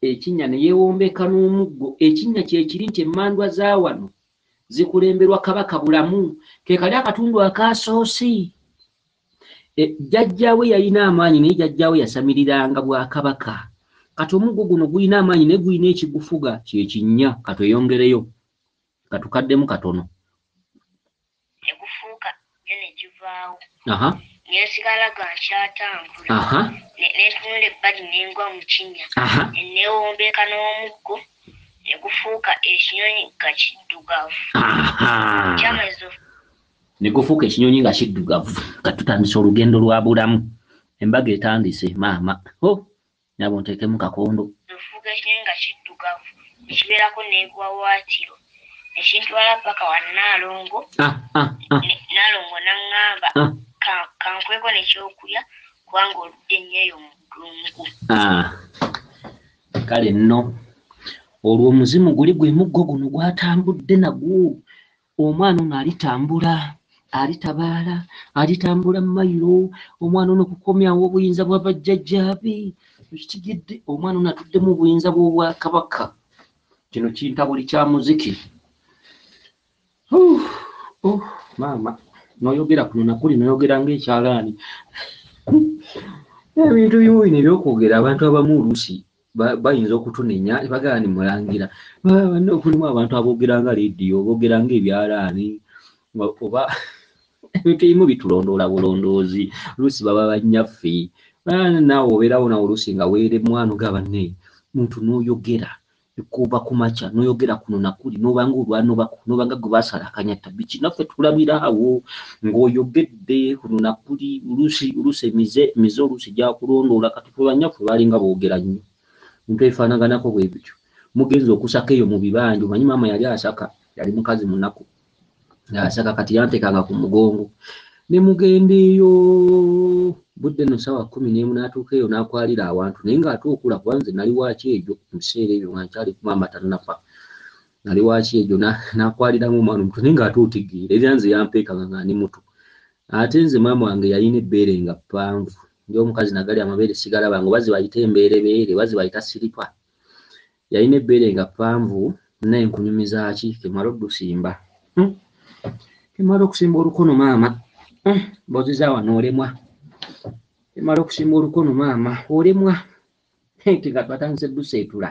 [SPEAKER 1] ekinnya ne yeewombeeka n'omuggo ekinnya kye kiri nti emmandwa za wano zikulemberwa kabaka bulamu ke kali akatundu akasoosi jjajjaawe yalina amaanyi naye jjajjaawe yasamiriranga bwakabaka kati omuggo guno gulina amaanyi naye gulina ekigufuga kyekinnya katweyongereyo katukaddemu katono
[SPEAKER 2] negufuuka yo negivaawo nesigala nga nkyatambula netunula ebbali nengwa mu kinnya neewombeeka n'omuggo negufuuka ekinyonyi nga kiddugavu kyamalizo
[SPEAKER 1] negufuuka ekinyonyi nga kiddugavu katutandisa olugendo lwa bulamu embaga etandise maama nabo nteekemu kakondo
[SPEAKER 2] nefuuka ekinyonyi nga kiddugavu ekibeerako neegwawaatiro ekintwala paka wa Naalongo Naalongo n'aŋŋamba kankweko nekyokulya kubanga oludde nnyo eyo mu ddungu
[SPEAKER 1] kale nno olwo omuzimu guli gwe muggo guno gwatambudde nagwo. Omwana ono alitabaala alitambula mayiro, omwana ono kukomyawo obuyinza bwa bajjajjaabe. Ekitegedde omwana ono atuddemu obuyinza bw'Obwakabaka. Kino kintabuli kya muziki. Maama noyogera kuno nakuli noyogera ng'ekyalaani. Ebintu bimu bino ebyokwogera abantu abamu oluusi bayinza okutunenya ne bagamba ni mulangira. Banne okulimu abantu aboogera nga leediyo, boogera ng'ebyalaani oba ebintu ebimu bitulondoola bulondoozi, oluusi baba bannyaffe. Naawe obeerawo nawe oluusi nga weere mwana ogaba banne muntu n'oyogera kuva ku makya n'oyogera kuno nakuli n'obanga n'obanga gwe baasala akanyata biki naffe tulabira awo ng'oyogedde kuno nakuli oluusi emize oluusi gyakulondoola kati twe bannyaffe baalinga boogera nnyo. Bintu ebifaanaganako bwe bityo. Mugenza okusaka eyo mu bibanja, omanyi maama yali asaka, yali mukazi munaku asaka kati yanteekanga ku mugongo ne mugenda eyo budde no ssaawa 11 n'atuuka eyo n'akwalira awantu naye ng'ate okula kuba nze nali waaki ejo mu biseera ebyo nga nkyali ku maama tannafa, nali waaki ejo n'akwaliramu omwana omuto naye ng'ate otegeera era nze yampeekanga nga ndi muto. Ate nze maama wange yalina ebbeere nga ppanvu, ndi omukazi nagali amabeere sigalabanga oba ze bayita embeerebeere oba ze bayita siripa. Yalina ebbeere nga ppanvu naye nkunyumiza ki kemala oddusimba. Kemala okusimba olukono maama mboziza wano olemwa. Kemala okusimba olukono maama olemwa. Nga twatandise dduseetula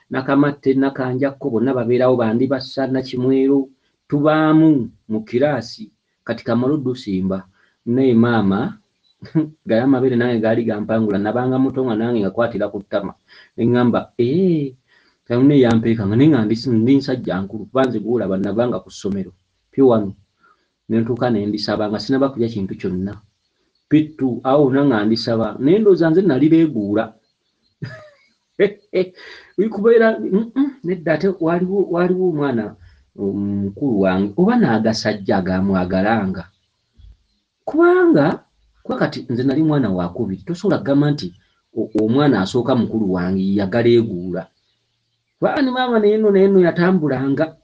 [SPEAKER 1] nakamatte nakanjakko bonna babeerawo bandi bassa nakimwero tubaamu mu kiraasi kati kamala oddusimba naye maama gaya amabeere nange gaali gampangula nabanga muto nga nange ngakwatira ku ttama neŋŋamba kanne yampeekanga naye nga ndi nsajja nkulu kuba nze gwolaba navanga ku ssomero pyo wano nentuuka nendisaba nga sinaba kulya kintu kyonna pittu awo nanga ndisaba naye ndowooza nze nali beeguula kubeera nedda ate waliwo omwana mukulu wange oba n'agasajja agamwagalanga kubanga kuba kati nze nali mwana wakubiri tosobola kugamba nti omwana asooka mukulu wange yagaleeguula kubanga ni maama neno yatambulanga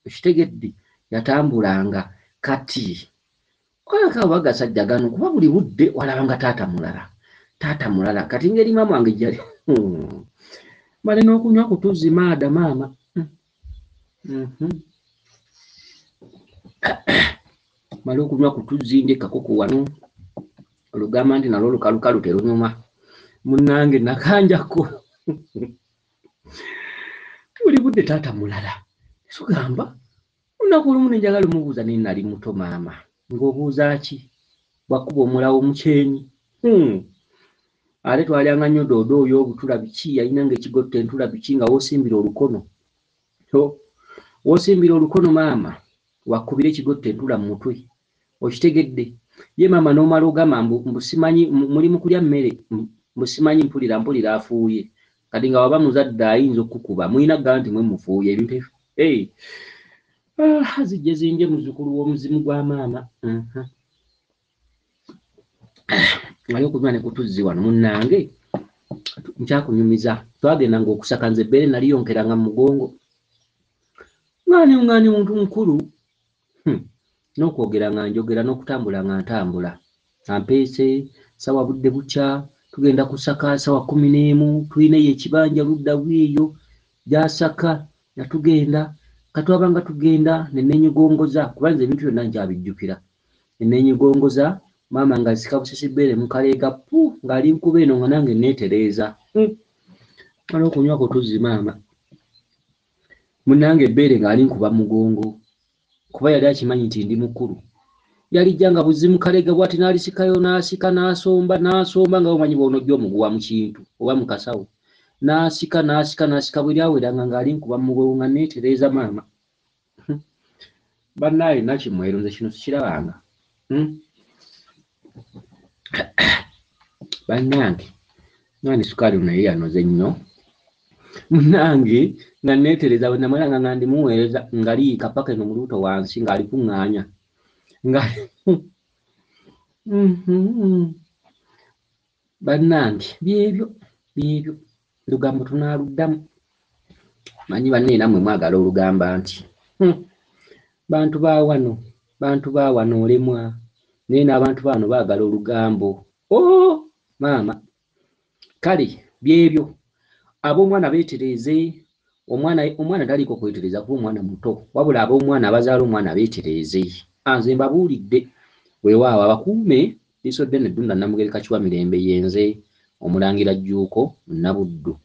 [SPEAKER 1] ekitegedde yatambulanga kati kwaka bagasajja gano kuba buli budde walabanga taata mulala kati ngeri maama wange jjali bale n'okunywa kutuzi maada maama mala okunywa kutuzi ndekako ku wano olugamba nti nalwo lukalukalu terunyuma munnange nakanjako buli budde taata mulala sugamba olunaku olumu nenjagala omubuuza naye nali muto maama ng'obuuza ki bwakuba omulawo mukyenyi ate twalyanga nnyo doodo oyo obutula biki yalina ng'ekigotta entula biki nga woosimbira olukono woosimbira olukono maama wakubira ekigotta entula mu mutwe okitegedde ye maama n'omala ogamba mbusimanyi muli mu kulya mmere mbusimanyi mpulira afuuye kati nga waba muzadde ayinza okukuba mulina gamba nti mwe mufuuye ebintu zijje zinje muzzukulu w'omuzimu gwa maama ali okunywa ne kutuzzi wano munnange nkyakunyumiza twagendanga okusaka nze ebbeere nali yonkeranga mu mugongo ngani muntu mukulu n'okwogera nga njogera n'okutambula nga ntambula ampeese sawa budde bukya tugenda kusaka sawa 11 tulineyo ekibanja ludda bweyo gyasaka natugenda katwabanga tugenda nenenyigongoza kuba nze ebintu byonna nkyabijjukira nenenyigongoza maama nga asika busisi bbeere mukaleega ng'ali nkuba eno nga nange neetereeza mala okunywa kutuzi maama munnange ebbeere ng'ali nkuba mugongo kuba yali akimanyi nti ndi mukulu yalijja nga buzimu kaleega bw'ati n'alisikayo n'asika n'asomba nga omanyi bw'onojja omuguwa mu kintu oba mu kasawo n'asika bwe lyaweranga ng'ali nkuba mugongo nga neetereeza maama bannaaye nakimwero nze kino sikirabanga bannange ngani sukaali naye yanoze nnyo munnange nga neetereza bwe namulanga nga ndimuweereza nga liika paka eno mu lubuto wansi ng'ali kuŋŋaanya nga bannange byebyo lugambo tunaaluddamu manyi banne namwe mwagala olugamba nti bantu ba wano olemwa naye n'abantu bano baagala olugambo. Maama kale byebyo ab'omwana beetereeze. Omwana taliiko kwetereeza kuba omwana muto, wabula ab'omwana abazaala omwana beetereeze. Nze mbabuulidde weewaawo abakuume liiso ddene Ddunda Namugereka Kiwa Mirembe yenze Omulangira Jjuuko Nabuddu.